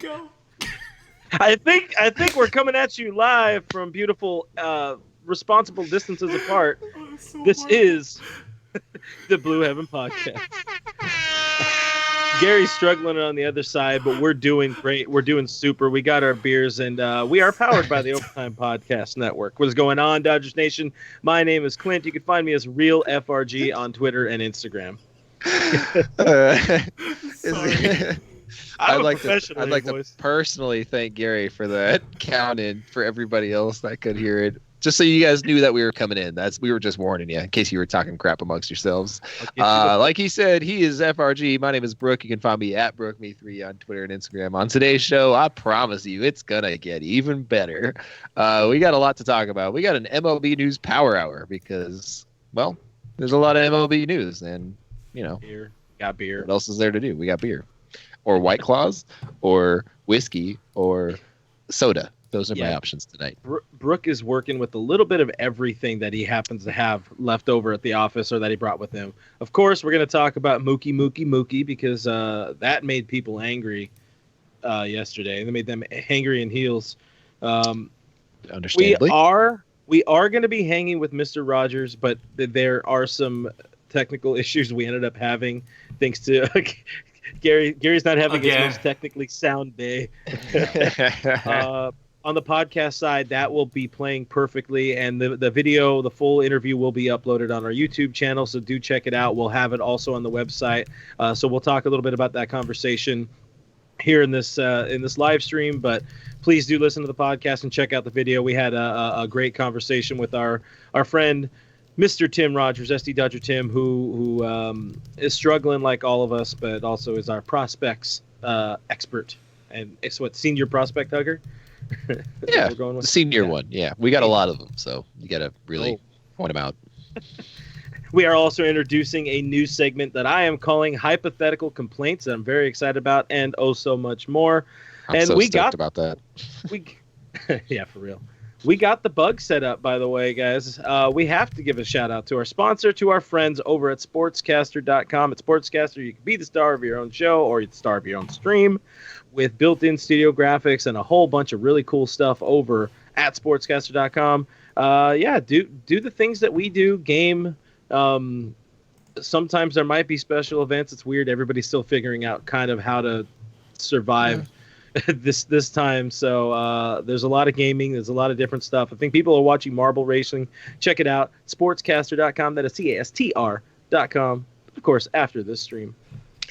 go. I think we're coming at you live from beautiful, responsible distances apart. This is the Blue Heaven Podcast. Gary's struggling on the other side, but we're doing great. We're doing super. We got our beers, and we are powered by the Overtime Podcast Network. What is going on, Dodgers Nation? My name is Clint. You can find me as Real FRG on Twitter and Instagram. I'd like to personally thank Gary for that count in for everybody else that could hear it. Just so you guys knew that we were coming in. We were just warning you in case you were talking crap amongst yourselves. Like he said, he is FRG. My name is Brooke. You can find me at BrookeMe3 on Twitter and Instagram. On today's show, I promise you, it's gonna get even better. We got a lot to talk about. We got an MLB News Power Hour because, well, there's a lot of MLB news, and beer. Got beer. What else is there to do? We got beer, or White Claws, or whiskey, or soda. Those are my options tonight. Brooke is working with a little bit of everything that he happens to have left over at the office or that he brought with him. Of course, we're going to talk about Mookie because that made people angry yesterday. They made them angry in heels. Understandably. We are going to be hanging with Mr. Rogers, but there are some technical issues we ended up having thanks to Gary's not having his most technically sound day. On the podcast side, that will be playing perfectly, and the video, the full interview, will be uploaded on our YouTube channel, so do check it out. We'll have it also on the website, so we'll talk a little bit about that conversation here in this live stream, but please do listen to the podcast and check out the video. We had a great conversation with our friend, Mr. Tim Rogers, SDDodger Tim, who is struggling like all of us, but also is our prospects expert, and it's senior prospect hugger. Yeah, the senior one. Yeah, we got a lot of them, so you got to really point them out. We are also introducing a new segment that I am calling Hypothetical Complaints that I'm very excited about, and so much more. I'm so stoked about that. Yeah, for real. We got the bug set up, by the way, guys. We have to give a shout out to our sponsor, to our friends over at sportscaster.com. At Sportscaster, you can be the star of your own show or the star of your own stream with built-in studio graphics and a whole bunch of really cool stuff over at sportscaster.com. Do the things that we do, game. Sometimes there might be special events. It's weird. Everybody's still figuring out kind of how to survive this time. So there's a lot of gaming. There's a lot of different stuff. I think people are watching marble racing. Check it out. Sportscaster.com. That is CASTR.com. Of course, after this stream.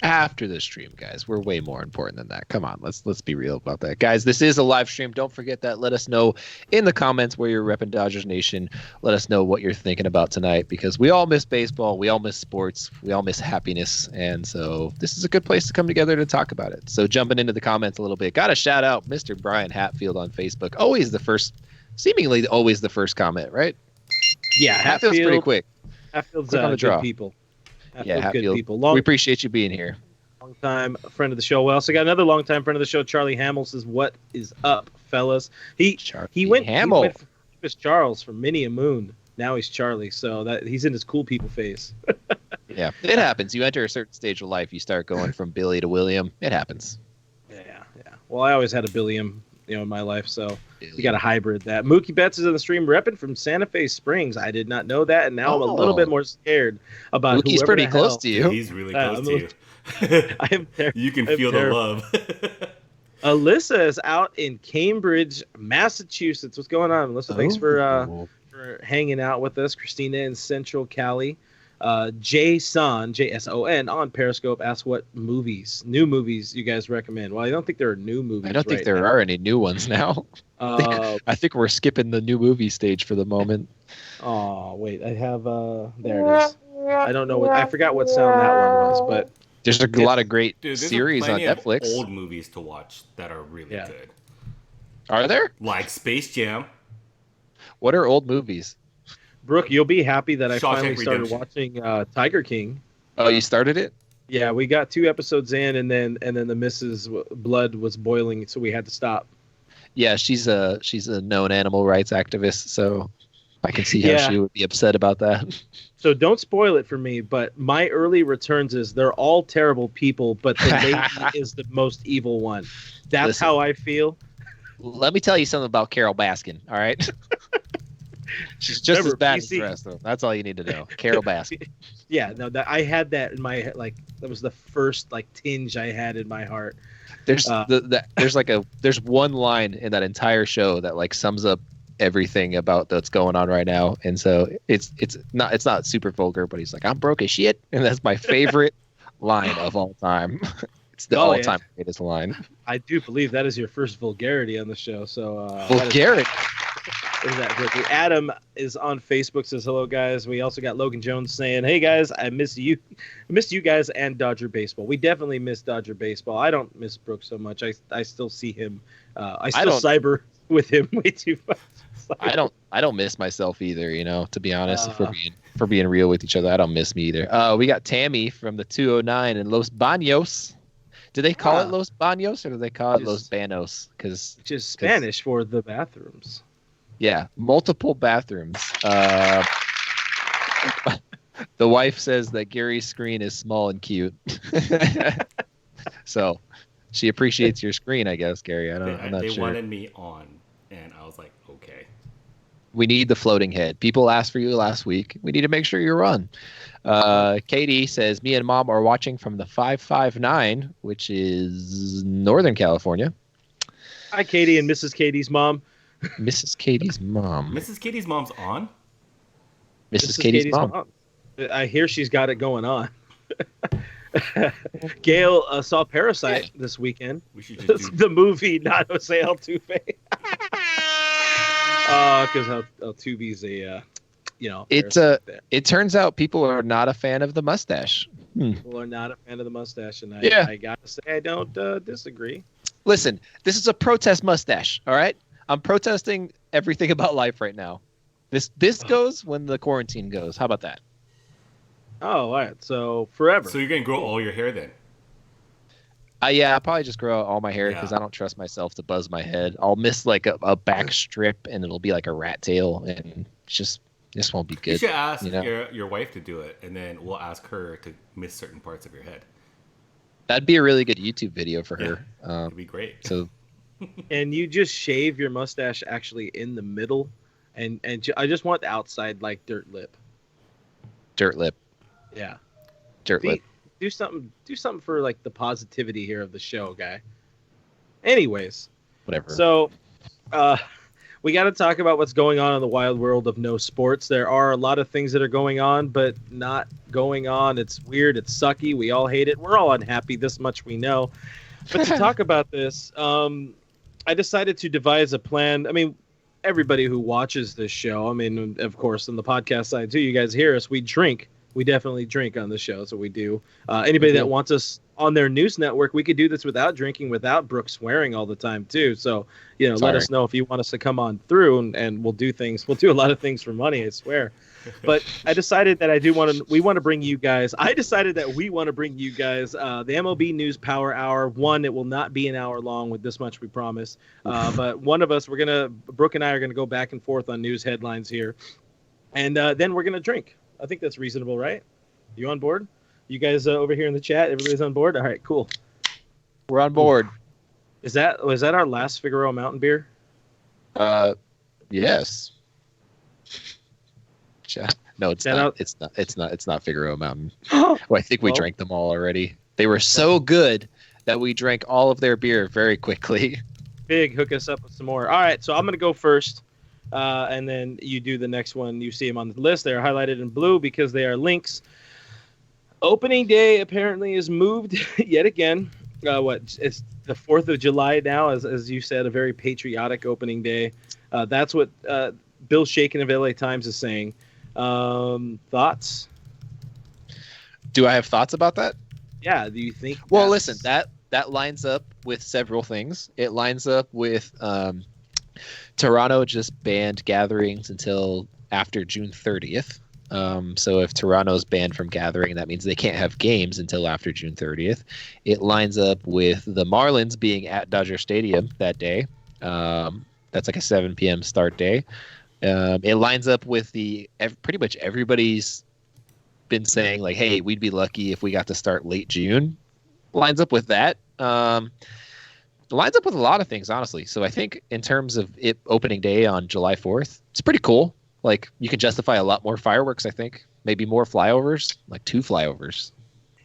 After the stream, guys, we're way more important than that. Come on, let's be real about that, guys. This is a live stream. Don't forget that. Let us know in the comments where you're repping Dodgers Nation. Let us know what you're thinking about tonight, because we all miss baseball, we all miss sports, we all miss happiness, and so this is a good place to come together to talk about it. So jumping into the comments a little bit, got to shout out Mr. Brian Hatfield on Facebook. Seemingly always the first comment, right? Yeah, Hatfield's pretty quick. Hatfield's good people. Hatfield. People. We appreciate you being here. Long-time friend of the show. We also got another long-time friend of the show, Charlie Hamill, says, "What is up, fellas?" He went from Charles for many a moon. Now he's Charlie, so that he's in his cool people phase. Yeah, it happens. You enter a certain stage of life, you start going from Billy to William. It happens. Yeah. Well, I always had a Billiam, in my life, so we got a hybrid. That Mookie Betts is in the stream, repping from Santa Fe Springs. I did not know that, and now I'm a little bit more scared about. Mookie's pretty close to you. He's really close to you. I am you can feel the love. Alyssa is out in Cambridge, Massachusetts. What's going on, Alyssa? Thanks for hanging out with us. Christina in Central Cali. Jason, JSON, on Periscope asks what new movies you guys recommend. Well, I don't think there are new movies. I don't think there are any new ones now. I think we're skipping the new movie stage for the moment. Oh, wait. I have there it is. I don't know I forgot what sound that one was, but there's a lot of great series on Netflix. Old movies to watch that are really good. Are there? Like Space Jam. What are old movies? Brooke, you'll be happy that I finally started watching Tiger King. Oh, you started it? Yeah, we got 2 episodes in, and then the missus' blood was boiling, so we had to stop. Yeah, she's a known animal rights activist, so I can see how she would be upset about that. So don't spoil it for me, but my early returns is they're all terrible people, but the lady is the most evil one. That's how I feel. Let me tell you something about Carol Baskin, all right? She's just as bad as the rest of them. That's all you need to know. Carol Baskin. Yeah, no, I had that in my head. Like, that was the first tinge I had in my heart. There's there's one line in that entire show that sums up everything about that's going on right now, and so it's not super vulgar, but he's like, I'm broke as shit, and that's my favorite line of all time. It's the all-time greatest line. I do believe that is your first vulgarity on the show. So vulgarity. Adam is on Facebook, says hello guys. We also got Logan Jones saying, hey guys, I missed you guys and Dodger baseball. We definitely miss Dodger baseball. I don't miss Brooks so much. I still see him. I cyber with him way too much. I don't miss myself either, to be honest. If we're being real with each other, I don't miss me either. We got Tammy from the 209 in Los Baños. Do they call it Los Baños or do they call it Los Banos? Because just Spanish for the bathrooms. Yeah, multiple bathrooms. The wife says that Gary's screen is small and cute. So she appreciates your screen, I guess, Gary. I'm not sure. They wanted me on, and I was like, okay. We need the floating head. People asked for you last week. We need to make sure you're on. Katie says, me and Mom are watching from the 559, which is Northern California. Hi, Katie and Mrs. Katie's mom. Mrs. Katie's mom. Mrs. Katie's mom's on? Mrs. Katie's mom. I hear she's got it going on. Gail saw Parasite this weekend. We should just the movie, not Jose Altuve. Because Altuve's a, it turns out people are not a fan of the mustache. People are not a fan of the mustache, and I gotta say I don't disagree. Listen, this is a protest mustache, all right? I'm protesting everything about life right now. This goes when the quarantine goes. How about that? Oh, all right. So forever. So you're going to grow all your hair then? I'll probably just grow out all my hair because I don't trust myself to buzz my head. I'll miss a back strip and it'll be like a rat tail, and this won't be good. You should ask your wife to do it, and then we'll ask her to miss certain parts of your head. That'd be a really good YouTube video for her. It'd be great. So, and you just shave your mustache actually in the middle, and I just want the outside like dirt lip. Dirt lip. Yeah. Dirt lip. Do something for the positivity here of the show, guy. Anyways, whatever. So, we got to talk about what's going on in the wild world of no sports. There are a lot of things that are going on, but not going on. It's weird. It's sucky. We all hate it. We're all unhappy. This much we know. But to talk about this, I decided to devise a plan. I mean, everybody who watches this show, of course, on the podcast side too, you guys hear us. We drink. We definitely drink on the show, so we do. Anybody that wants us on their news network, we could do this without drinking, without Brooke swearing all the time too. So, let us know if you want us to come on through, and we'll do things. We'll do a lot of things for money, I swear. But I decided that we want to bring you guys. I decided that we want to bring you guys the MLB News Power Hour. It will not be an hour long, with this much we promise. But one of us, Brooke and I are gonna go back and forth on news headlines here, and then we're gonna drink. I think that's reasonable, right? You on board? You guys over here in the chat, everybody's on board? All right, cool. We're on board. Was that our last Figueroa Mountain beer? Yes. No, it's not. It's not Figueroa Mountain. Well, I think we drank them all already. They were so good that we drank all of their beer very quickly. Big, hook us up with some more. All right, so I'm going to go first. And then you do the next one. You see them on the list. They are highlighted in blue because they are links. Opening day apparently is moved yet again. It's the 4th of July now, as you said, a very patriotic opening day. That's what Bill Shaken of LA Times is saying. Thoughts? Do I have thoughts about that? Yeah. Do you think? Well, listen, that lines up with several things. It lines up with Toronto just banned gatherings until after June 30th. So if Toronto's banned from gathering, that means they can't have games until after June 30th. It lines up with the Marlins being at Dodger Stadium that day. That's like a 7 p.m. start day. It lines up with pretty much everybody's been saying like, hey, we'd be lucky if we got to start late June. Lines up with that. Lines up with a lot of things, honestly. So I think in terms of it opening day on July 4th, it's pretty cool. Like, you can justify a lot more fireworks, I think. Maybe more flyovers, like 2 flyovers.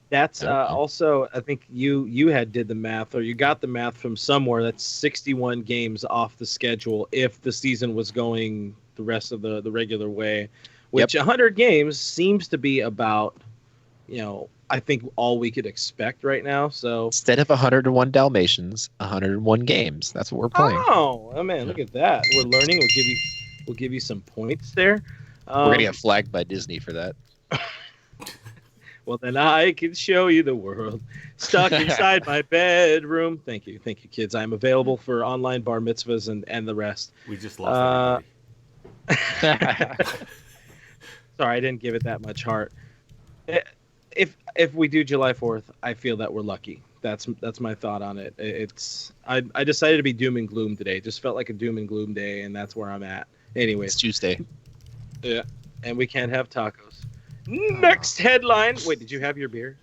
That's also, I think you had did the math, or you got the math from somewhere. That's 61 games off the schedule if the season was going the rest of the regular way, which 100 games seems to be about, I think all we could expect right now. So instead of 101 Dalmatians, 101 games. That's what we're playing. Oh man, look at that. We're learning. We'll give you some points there. We're gonna get flagged by Disney for that. Well, then I can show you the world stuck inside my bedroom. Thank you, kids. I'm available for online bar mitzvahs and the rest. We just lost everybody. Sorry, I didn't give it that much heart. If we do July 4th, I feel that we're lucky. That's my thought on it. I decided to be doom and gloom today. It just felt like a doom and gloom day, and that's where I'm at. Anyway, it's Tuesday. Yeah, and we can't have tacos. Next headline. Wait, did you have your beer?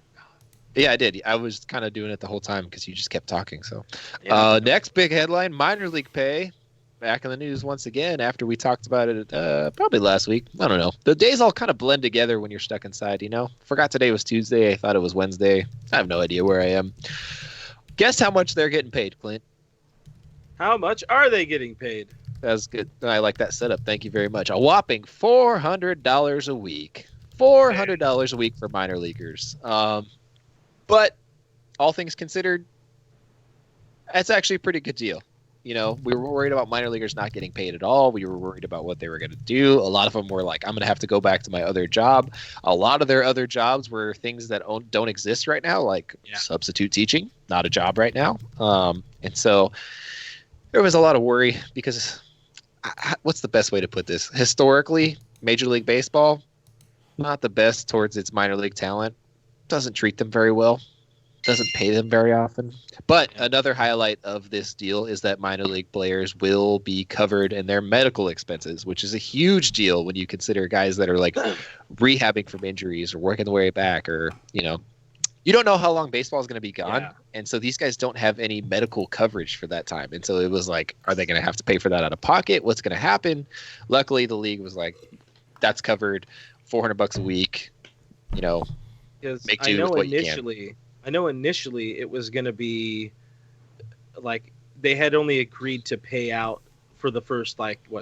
Yeah, I did. I was kind of doing it the whole time because you just kept talking. So, next big headline: minor league pay back in the news once again. After we talked about it, probably last week. I don't know. The days all kind of blend together when you're stuck inside. Forgot today was Tuesday. I thought it was Wednesday. I have no idea where I am. Guess how much they're getting paid, Clint? How much are they getting paid? That's good. I like that setup. Thank you very much. A whopping $400 a week. $400 a week for minor leaguers. But all things considered, that's actually a pretty good deal. We were worried about minor leaguers not getting paid at all. We were worried about what they were going to do. A lot of them were like, I'm going to have to go back to my other job. A lot of their other jobs were things that don't exist right now, like substitute teaching, not a job right now. And so there was a lot of worry because what's the best way to put this? Historically, Major League Baseball, not the best towards its minor league talent. Doesn't treat them very well. Doesn't pay them very often. But another highlight of this deal is that minor league players will be covered in their medical expenses, which is a huge deal when you consider guys that are like rehabbing from injuries or working their way back, or you don't know how long baseball is going to be gone. Yeah. And so these guys don't have any medical coverage for that time. And so it was like, are they going to have to pay for that out of pocket? What's going to happen? Luckily, the league was like, that's covered, $400 a week, make do with what you can. I know initially it was going to be like they had only agreed to pay out for the first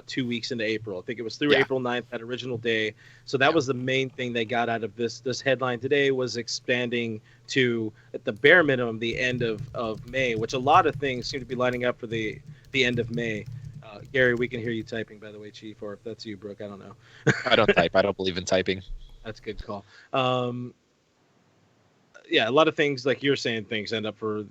2 weeks into April. I think it was through April 9th, that original day. So that was the main thing they got out of this headline today, was expanding to, at the bare minimum, the end of May, which a lot of things seem to be lining up for the end of May. Gary, we can hear you typing, by the way, Chief, or if that's you, Brooke, I don't know. I don't type. I don't believe in typing. That's a good call. A lot of things, like you're saying, things line up for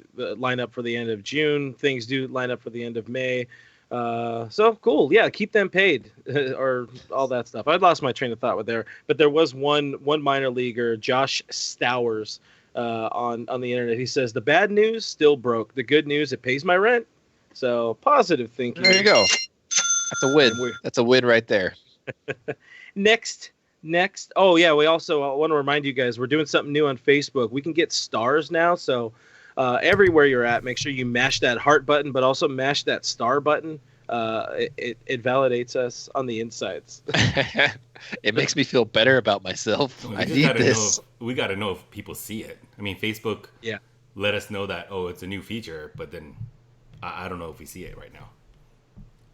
the end of June. Things do line up for the end of May. So cool. Yeah, keep them paid or all that stuff. I lost my train of thought with there, but there was one minor leaguer, Josh Stowers, on the internet. He says, the bad news, still broke. The good news, it pays my rent. So positive thinking. There you go. That's a win. That's a win right there. Next. Oh yeah, we also want to remind you guys, we're doing something new on Facebook. We can get stars now. So everywhere you're at, make sure you mash that heart button, but also mash that star button. It validates us on the insides. It makes me feel better about myself. I need this. We got to know if people see it. I mean, Facebook let us know that, it's a new feature, but then I don't know if we see it right now.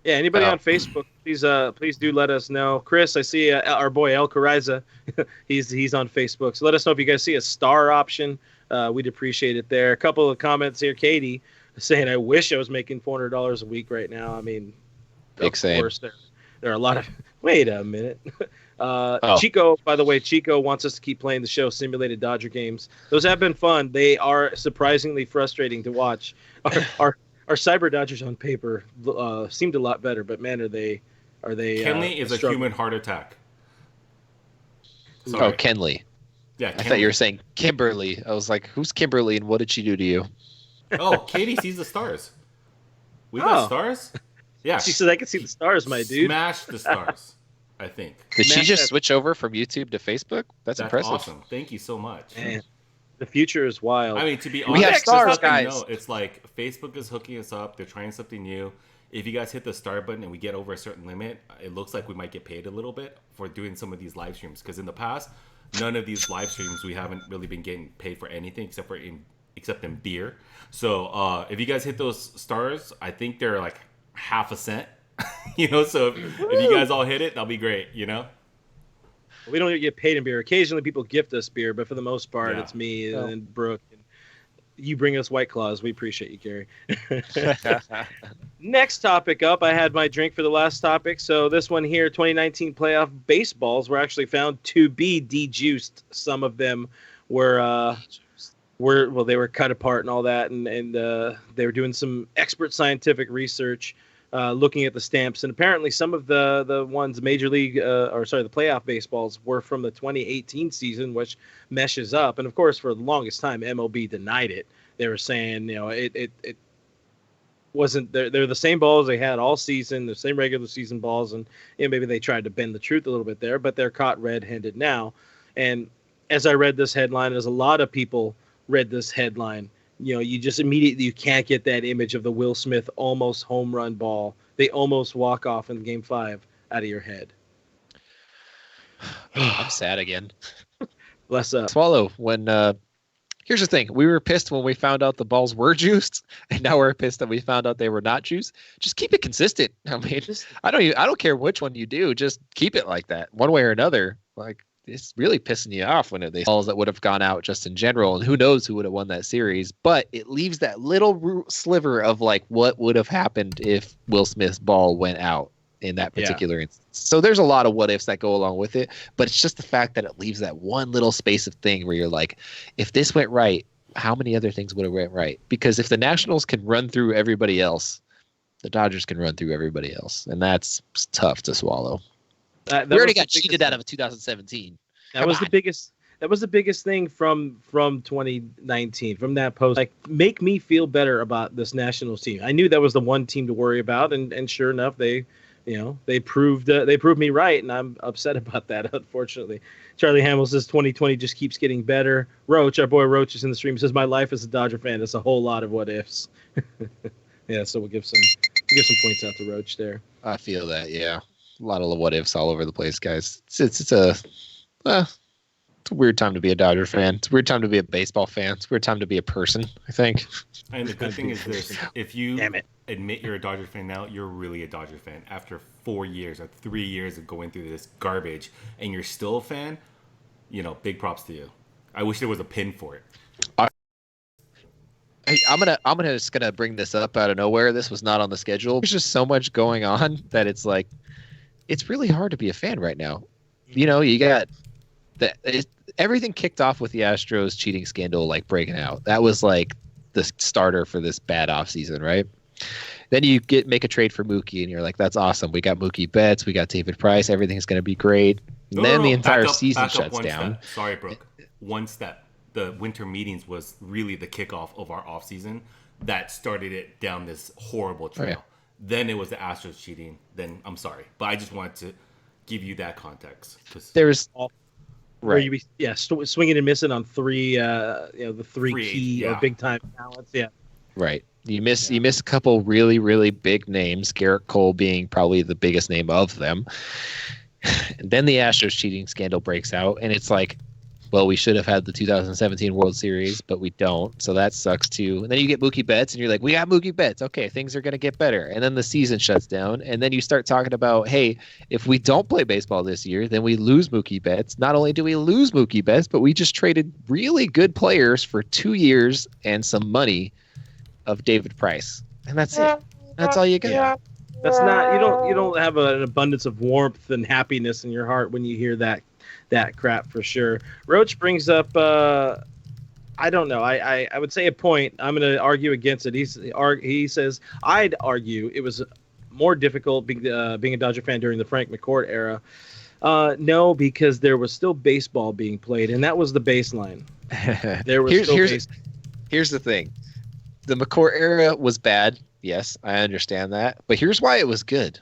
Yeah, anybody on Facebook, please do let us know. Chris, I see our boy El Cariza. he's on Facebook. So let us know if you guys see a star option. We'd appreciate it there. A couple of comments here. Katie saying, I wish I was making $400 a week right now. I mean, of course, there are a lot of... Wait a minute. Chico, by the way, Chico wants us to keep playing the show Simulated Dodger games. Those have been fun. They are surprisingly frustrating to watch. Our Cyber Dodgers on paper seemed a lot better, but man, are they? Kenley is a human heart attack. Sorry. Oh, Kenley. Yeah, I thought you were saying Kimberly. I was like, who's Kimberly and what did she do to you? Oh, Katie sees the stars. We got stars? Yeah. She says, I can see the stars, my dude. Smash the stars, I think. Did she just switch over from YouTube to Facebook? That's impressive. Awesome. Thank you so much. Man, the future is wild. I mean, to be honest, we have stars, guys. It's like Facebook is hooking us up. They're trying something new. If you guys hit the start button and we get over a certain limit, it looks like we might get paid a little bit for doing some of these live streams. Because in the past, none of these live streams, we haven't really been getting paid for anything except in beer. So if you guys hit those stars, I think they're like half a cent. So if you guys all hit it, that'll be great. We don't even get paid in beer. Occasionally, people gift us beer, but for the most part, it's me and Brooke. And you bring us White Claws. We appreciate you, Gary. Next topic up, I had my drink for the last topic. So this one here, 2019 playoff baseballs were actually found to be de-juiced. Some of them were they were cut apart and all that, and they were doing some expert scientific research. Looking at the stamps, and apparently some of the ones Major League the playoff baseballs were from the 2018 season, which meshes up. And of course, for the longest time, MLB denied it. They were saying, it wasn't. They're the same balls they had all season, the same regular season balls, and maybe they tried to bend the truth a little bit there, but they're caught red-handed now. And as I read this headline, as a lot of people read this headline, you just immediately, you can't get that image of the Will Smith almost home run ball. They almost walk off in Game 5 out of your head. I'm sad again. Bless up. Swallow. Here's the thing. We were pissed when we found out the balls were juiced, and now we're pissed that we found out they were not juiced. Just keep it consistent. I mean, I don't care which one you do. Just keep it like that, one way or another. Like, it's really pissing you off when they balls that would have gone out just in general, and who knows who would have won that series. But it leaves that little sliver of like what would have happened if Will Smith's ball went out in that particular instance. So there's a lot of what ifs that go along with it, but it's just the fact that it leaves that one little space of thing where you're like, if this went right, how many other things would have went right? Because if the Nationals can run through everybody else, the Dodgers can run through everybody else, and that's tough to swallow. We already got cheated out of 2017. That was the biggest. That was the biggest thing from 2019, from that post. Like, make me feel better about this Nationals team. I knew that was the one team to worry about, and sure enough, they proved me right, and I'm upset about that. Unfortunately, Charlie Hamill says 2020 just keeps getting better. Roach, our boy Roach, is in the stream. Says my life as a Dodger fan is a whole lot of what ifs. Yeah, so we'll give some points out to Roach there. I feel that, yeah. A lot of what ifs all over the place, guys. It's a weird time to be a Dodger fan. It's a weird time to be a baseball fan. It's a weird time to be a person, I think. And the good thing is this: if you admit you're a Dodger fan now, you're really a Dodger fan. After 4 years or 3 years of going through this garbage, and you're still a fan, big props to you. I wish there was a pin for it. I'm just gonna bring this up out of nowhere. This was not on the schedule. There's just so much going on that it's like, it's really hard to be a fan right now. You got everything kicked off with the Astros cheating scandal, like breaking out. That was like the starter for this bad offseason, right? Then you make a trade for Mookie, and you're like, that's awesome. We got Mookie Betts, we got David Price, everything's going to be great. And then the entire season shuts down. Sorry, Brooke. One step. The winter meetings was really the kickoff of our offseason that started it down this horrible trail. Oh, yeah. Then it was the Astros cheating. Then I'm sorry, but I just wanted to give you that context. There's where you swinging and missing on three, the three key or big time talents. Yeah, right. You miss a couple really, really big names. Garrett Cole being probably the biggest name of them. And then the Astros cheating scandal breaks out, and it's like, well, we should have had the 2017 World Series, but we don't. So that sucks too. And then you get Mookie Betts, and you're like, we got Mookie Betts. Okay, things are going to get better. And then the season shuts down. And then you start talking about, hey, if we don't play baseball this year, then we lose Mookie Betts. Not only do we lose Mookie Betts, but we just traded really good players for 2 years and some money of David Price. And that's it. That's all you got. Yeah. That's not, you don't have an abundance of warmth and happiness in your heart when you hear that crap, for sure. Roach brings up, I don't know. I would say a point. I'm going to argue against it. He says, I'd argue it was more difficult being a Dodger fan during the Frank McCourt era. No, because there was still baseball being played, and that was the baseline. There was here's the thing. The McCourt era was bad Yes, I understand that. But here's why it was good.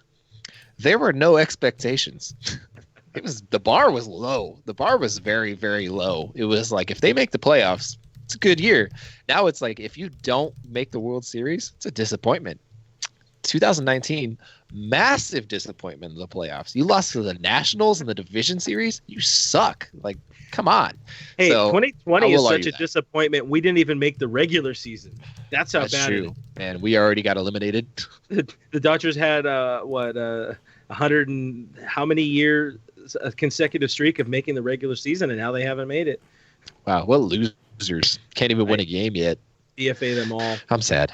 There were no expectations. The bar was low. The bar was very, very low. It was like, if they make the playoffs, it's a good year. Now it's like, if you don't make the World Series, it's a disappointment. 2019, massive disappointment in the playoffs. You lost to the Nationals in the division series. You suck. Like, come on. Hey, so, 2020 is such a disappointment. We didn't even make the regular season. That's how bad true. it is. And we already got eliminated. The Dodgers had 100 and how many years, a consecutive streak of making the regular season, and now they haven't made it. Wow, what losers. Can't even win a game yet. DFA them all. I'm sad.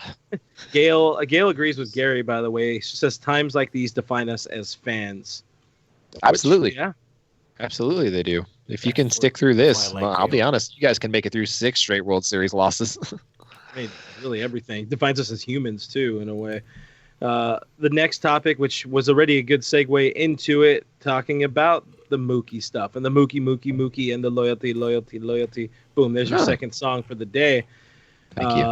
Gail agrees with Gary, by the way. She says times like these define us as fans. Absolutely. Which, yeah. Absolutely they do. If you can stick through this, I'll be honest, you guys can make it through 6 straight World Series losses. I mean, really everything. Defines us as humans, too, in a way. The next topic, which was already a good segue into it, talking about the Mookie stuff and the Mookie, and the loyalty. Boom, there's your second song for the day. Thank you.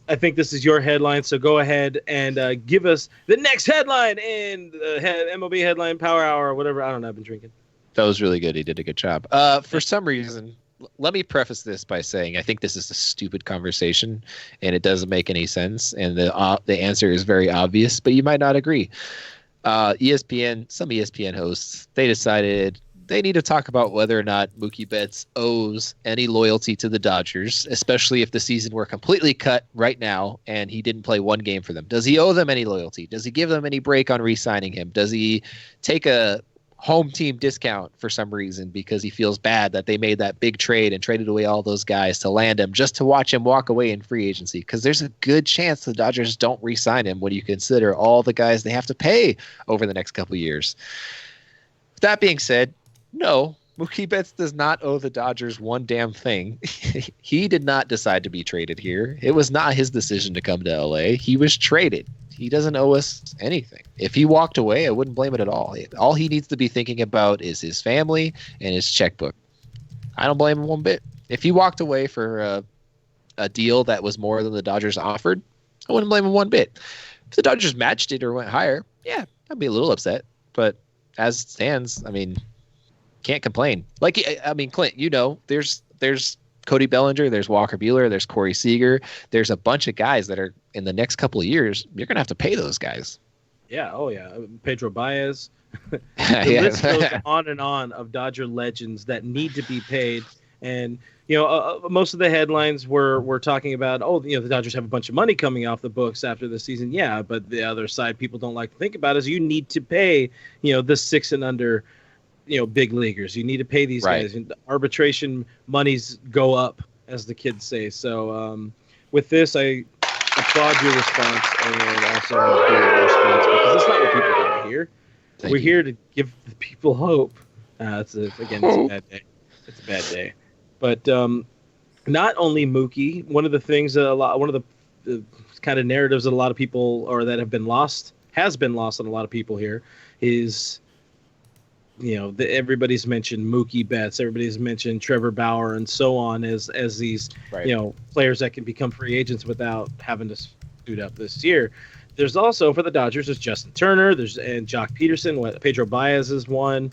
I think this is your headline, so go ahead and give us the next headline in the MLB Headline Power Hour or whatever. I don't know. I've been drinking. That was really good. He did a good job. For some reason, let me preface this by saying I think this is a stupid conversation, and it doesn't make any sense, and the answer is very obvious, but you might not agree. Some ESPN hosts, they decided they need to talk about whether or not Mookie Betts owes any loyalty to the Dodgers, especially if the season were completely cut right now and he didn't play one game for them. Does he owe them any loyalty? Does he give them any break on re-signing him? Does he take a home team discount for some reason because he feels bad that they made that big trade and traded away all those guys to land him just to watch him walk away in free agency? Because there's a good chance the Dodgers don't re-sign him when you consider all the guys they have to pay over the next couple of years. That being said, no, Mookie Betts does not owe the Dodgers one damn thing. He did not decide to be traded here. It was not his decision to come to LA. He was traded. He doesn't owe us anything. If he walked away, I wouldn't blame it at all. All he needs to be thinking about is his family and his checkbook. I don't blame him one bit. If he walked away for a deal that was more than the Dodgers offered, I wouldn't blame him one bit. If the Dodgers matched it or went higher, yeah, I'd be a little upset. But as it stands, I mean, can't complain. Like, I mean, Clint, you know, there's Cody Bellinger, there's Walker Buehler, there's Corey Seager. There's a bunch of guys that are in the next couple of years, you're going to have to pay those guys. Yeah. Oh, yeah. Pedro Baez. The list goes on and on of Dodger legends that need to be paid. And, you know, most of the headlines were talking about, the Dodgers have a bunch of money coming off the books after the season. Yeah, but the other side people don't like to think about is you need to pay, the 6 and under, big leaguers. You need to pay these guys. And the arbitration monies go up, as the kids say. So with this, I applaud your response and also your response because it's not what people want to hear. We're here to give the people hope. It's a bad day. It's a bad day. But not only Mookie, one of the things one of the kind of narratives that a lot of people or that has been lost on a lot of people here is, everybody's mentioned Mookie Betts, everybody's mentioned Trevor Bauer, and so on as these players that can become free agents without having to suit up this year. There's also for the Dodgers, there's Justin Turner, and Jock Peterson. Pedro Baez is one.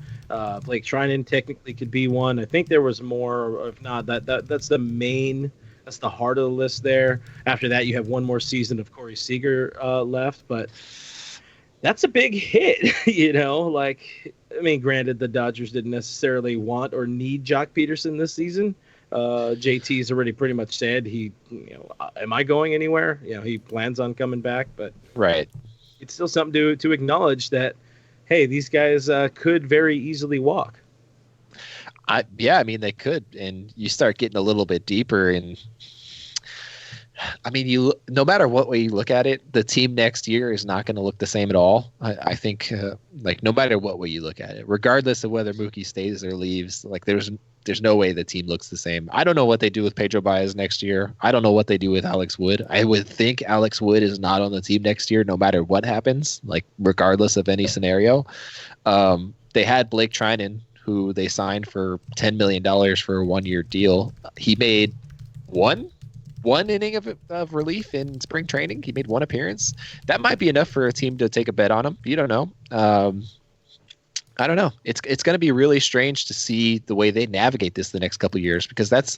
Blake Trinan technically could be one. I think there was more. If not, that's the main. That's the heart of the list there. After that, you have one more season of Corey Seager left, but that's a big hit. Granted, the Dodgers didn't necessarily want or need Jock Peterson this season. JT's already pretty much said am I going anywhere? He plans on coming back, but it's still something to acknowledge that, hey, these guys could very easily walk. They could, and you start getting a little bit deeper, and no matter what way you look at it, the team next year is not going to look the same at all. I think, no matter what way you look at it, regardless of whether Mookie stays or leaves, there's no way the team looks the same. I don't know what they do with Pedro Baez next year. I don't know what they do with Alex Wood. I would think Alex Wood is not on the team next year, no matter what happens, regardless of any scenario. They had Blake Trinan, who they signed for $10 million for a 1-year deal. He made $1 one inning of relief in spring training. He made one appearance. That might be enough for a team to take a bet on him. You don't know. I don't know. It's going to be really strange to see the way they navigate this the next couple of years, because it's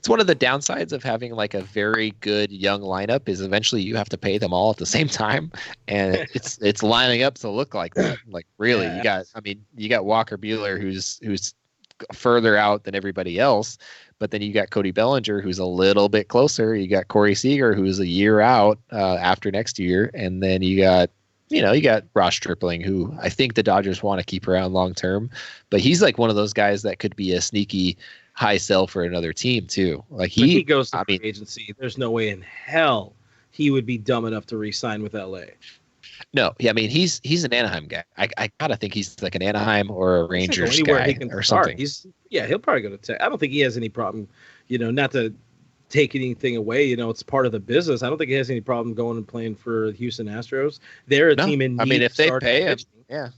one of the downsides of having like a very good young lineup is eventually you have to pay them all at the same time, and it's lining up to look like that. Like really, you got Walker Buehler who's further out than everybody else, but then you got Cody Bellinger who's a little bit closer. You got Corey Seager who's a year out after next year, and then you got Ross Stripling, who I think the Dodgers want to keep around long term, but he's like one of those guys that could be a sneaky high sell for another team too. Like he goes to free agency. There's no way in hell he would be dumb enough to re-sign with LA. No, yeah, I mean he's an Anaheim guy. I gotta think he's like an Anaheim or a Rangers guy or something. He'll probably go to. I don't think he has any problem. Not to take anything away, it's part of the business. I don't think he has any problem going and playing for the Houston Astros. They're a team in need. I mean, if they pay him,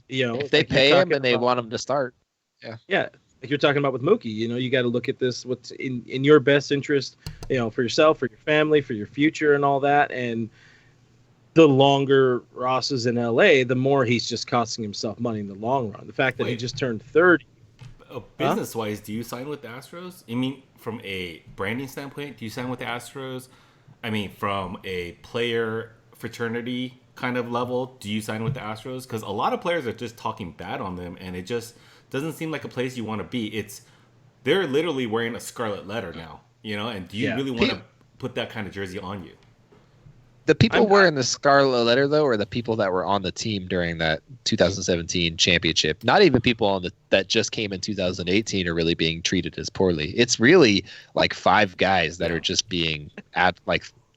if they pay him and they want him to start, like you're talking about with Mookie, you got to look at this what's in your best interest, for yourself, for your family, for your future, and all that. And the longer Ross is in LA, the more he's just costing himself money in the long run. The fact that he just turned 30. Business-wise, do you sign with the Astros? I mean, from a branding standpoint, do you sign with the Astros? I mean, from a player fraternity kind of level, do you sign with the Astros? Because a lot of players are just talking bad on them, and it just doesn't seem like a place you want to be. They're literally wearing a scarlet letter now, and do you really want to put that kind of jersey on you? The people wearing the scarlet letter, though, are the people that were on the team during that 2017 championship. Not even people that just came in 2018 are really being treated as poorly. It's really like 5 guys that are just being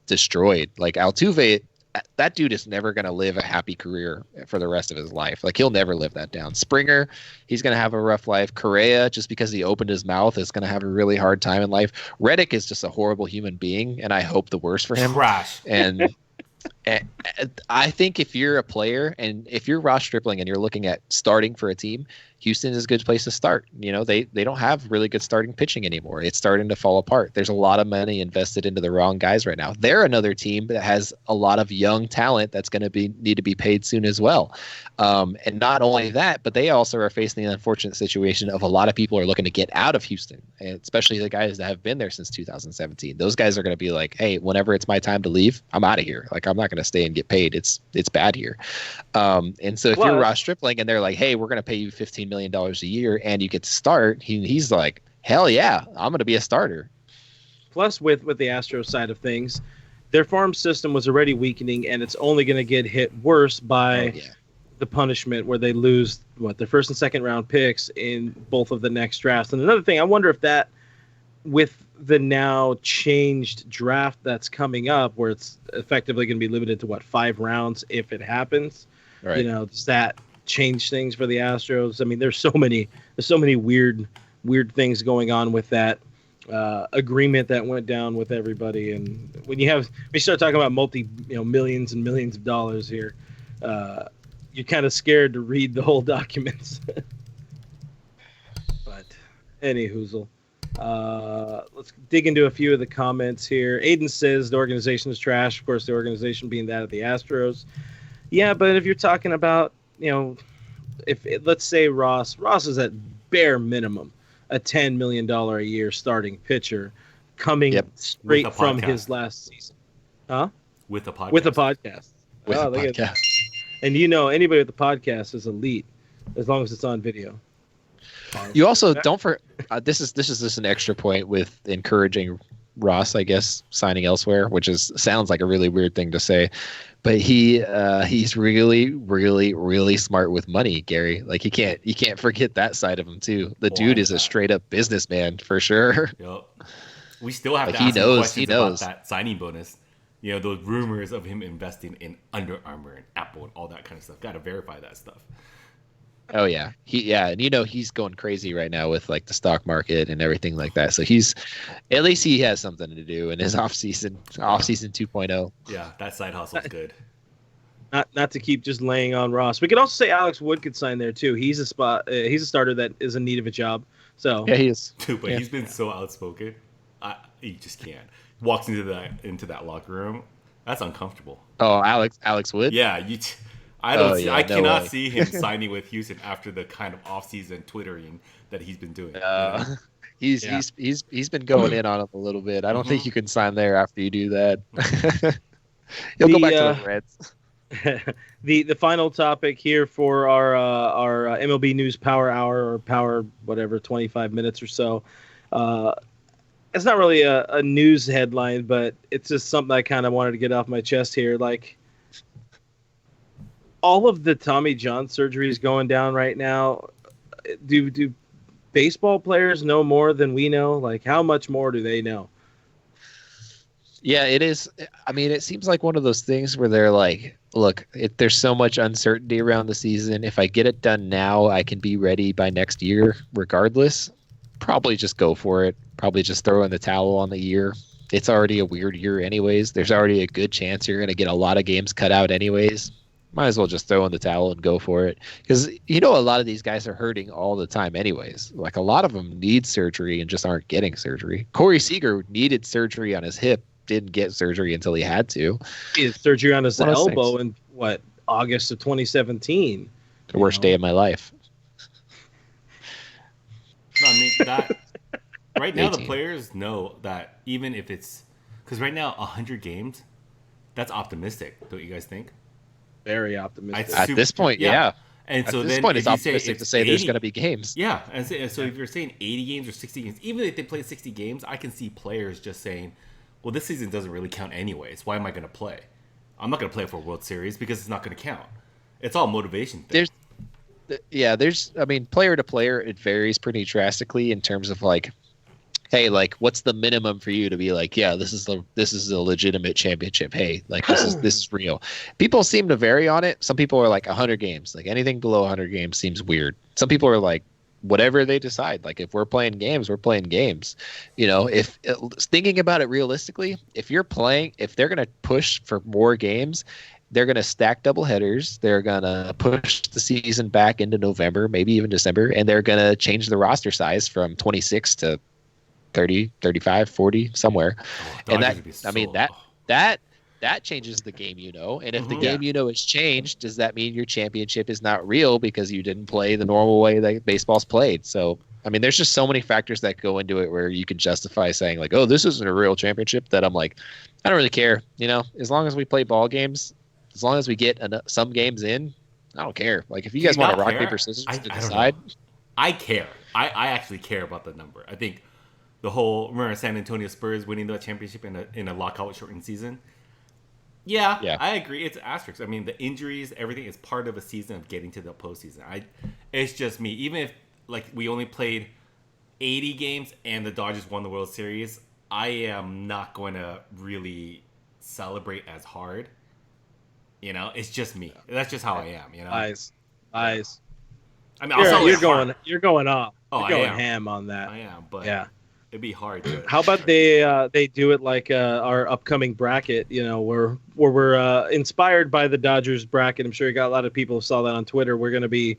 destroyed. Like Altuve, that dude is never going to live a happy career for the rest of his life. Like he'll never live that down. Springer, he's going to have a rough life. Correa, just because he opened his mouth, is going to have a really hard time in life. Reddick is just a horrible human being, and I hope the worst for him. Trash. And I think if you're a player and if you're Ross Stripling and you're looking at starting for a team, Houston is a good place to start. They don't have really good starting pitching anymore. It's starting to fall apart. There's a lot of money invested into the wrong guys right now. They're another team that has a lot of young talent that's going to need to be paid soon as well. And not only that, but they also are facing the unfortunate situation of a lot of people are looking to get out of Houston, and especially the guys that have been there since 2017. Those guys are going to be like, hey, whenever it's my time to leave, I'm out of here. Like, I'm not going to stay and get paid. It's bad here. And so if you're Ross Stripling and they're like, hey, we're going to pay you $15 million a year and you get to start, he's like, hell yeah, I'm going to be a starter. Plus, with the Astros side of things, their farm system was already weakening, and it's only going to get hit worse by the punishment where they lose their first and second round picks in both of the next drafts. And another thing, I wonder if that, with the now changed draft that's coming up, where it's effectively going to be limited to 5 rounds if it happens, right. Does that change things for the Astros? I mean, there's so many weird things going on with that agreement that went down with everybody. And when you start talking about millions and millions of dollars here, you're kind of scared to read the whole documents. But any hoozle. Let's dig into a few of the comments here. Aiden says the organization is trash. Of course, the organization being that of the Astros. Yeah, but if you're talking about, let's say Ross is at bare minimum a $10 million a year starting pitcher coming straight from his last season. Huh? With a podcast. With a podcast. And anybody with a podcast is elite as long as it's on video. You also don't this is just an extra point with encouraging Ross, I guess, signing elsewhere, which sounds like a really weird thing to say, but he's really, really, really smart with money, Gary. Like you can't forget that side of him too. The dude is a straight up businessman for sure. Yep. We still have to ask him questions about that signing bonus. Those rumors of him investing in Under Armour and Apple and all that kind of stuff. Got to verify that stuff. Oh yeah, and he's going crazy right now with like the stock market and everything like that. So at least he has something to do in his off season 2.0. Yeah, that side hustle's good. Not to keep just laying on Ross. We could also say Alex Wood could sign there too. He's a starter that is in need of a job. So yeah, he is. Dude, but he's been so outspoken. He just can't. walks into that locker room, that's uncomfortable. Oh, Alex Wood? Yeah, I cannot see him signing with Houston after the kind of off-season twittering that he's been doing. He's been going in on him a little bit. I don't think you can sign there after you do that. He'll go back to the Reds. The final topic here for our MLB News Power Hour, or Power whatever 25 minutes or so. It's not really a news headline, but it's just something I kind of wanted to get off my chest here. Like, all of the Tommy John surgeries going down right now, do baseball players know more than we know? Like, how much more do they know? Yeah, it is. I mean, it seems like one of those things where they're like, look, there's so much uncertainty around the season. If I get it done now, I can be ready by next year regardless. Probably just go for it. Probably just throw in the towel on the year. It's already a weird year anyways. There's already a good chance you're going to get a lot of games cut out anyways. Might as well just throw in the towel and go for it. Because, a lot of these guys are hurting all the time anyways. Like, a lot of them need surgery and just aren't getting surgery. Corey Seager needed surgery on his hip, didn't get surgery until he had to. He had surgery on his elbow in, August of 2017. The worst day of my life. No, I mean, that right now the players know that even if it's... Because right now, 100 games, that's optimistic, don't you guys think? Very optimistic. At this point, yeah. And so at this then, point, it's optimistic to say there's going to be games. Yeah, and so if you're saying 80 games or 60 games, even if they play 60 games, I can see players just saying, well, this season doesn't really count anyways. Why am I going to play? I'm not going to play for a World Series because it's not going to count. It's all motivation thing. Player to player, it varies pretty drastically in terms of like, hey, like, what's the minimum for you to be like, yeah, this is a legitimate championship. Hey, like, this is real. People seem to vary on it. Some people are like 100 games. Like, anything below 100 games seems weird. Some people are like, whatever they decide. Like, if we're playing games, we're playing games. If thinking about it realistically, if they're going to push for more games, they're going to stack doubleheaders. They're going to push the season back into November, maybe even December, and they're going to change the roster size from 26 to 30, 35, 40, somewhere. And that changes the game, And if the game, is changed, does that mean your championship is not real because you didn't play the normal way that baseball's played? So, I mean, there's just so many factors that go into it where you can justify saying like, oh, this isn't a real championship, that I'm like, I don't really care. As long as we play ball games, as long as we get some games in, I don't care. Like, if you guys want to rock, paper, scissors to decide. I care. I actually care about the number. I think the whole, remember San Antonio Spurs winning the championship in a lockout shortened season? Yeah, I agree. It's asterisks. I mean, the injuries, everything is part of a season of getting to the postseason. It's just me. Even if we only played 80 games and the Dodgers won the World Series, I am not going to really celebrate as hard. It's just me. That's just how I am. Eyes. I mean, you're going off. Oh, you're going ham on that. I am, but yeah. It'd be hard. How about they do it like our upcoming bracket? Where we're inspired by the Dodgers bracket. I'm sure you got a lot of people who saw that on Twitter. We're going to be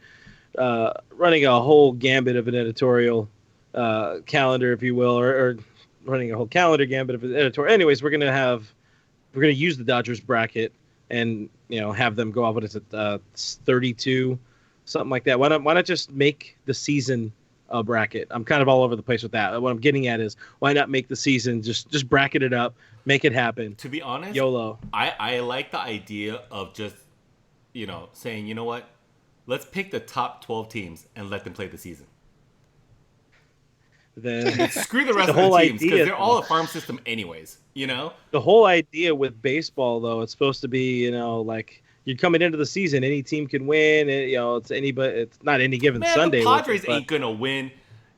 running a whole gambit of an editorial calendar, if you will, or running a whole calendar gambit of an editorial. Anyways, we're going to use the Dodgers bracket and have them go off. What is it? 32, something like that. Why not just make the season a bracket? I'm kind of all over the place with that. What I'm getting at is, why not make the season just bracket it up, make it happen? To be honest, YOLO. I like the idea of just saying, you know what, let's pick the top 12 teams and let them play the season. Then screw the rest of the teams because they're all a farm system anyways. The whole idea with baseball, though, it's supposed to be like, you're coming into the season, any team can win. It's anybody. It's not any given Sunday. The Padres ain't gonna win.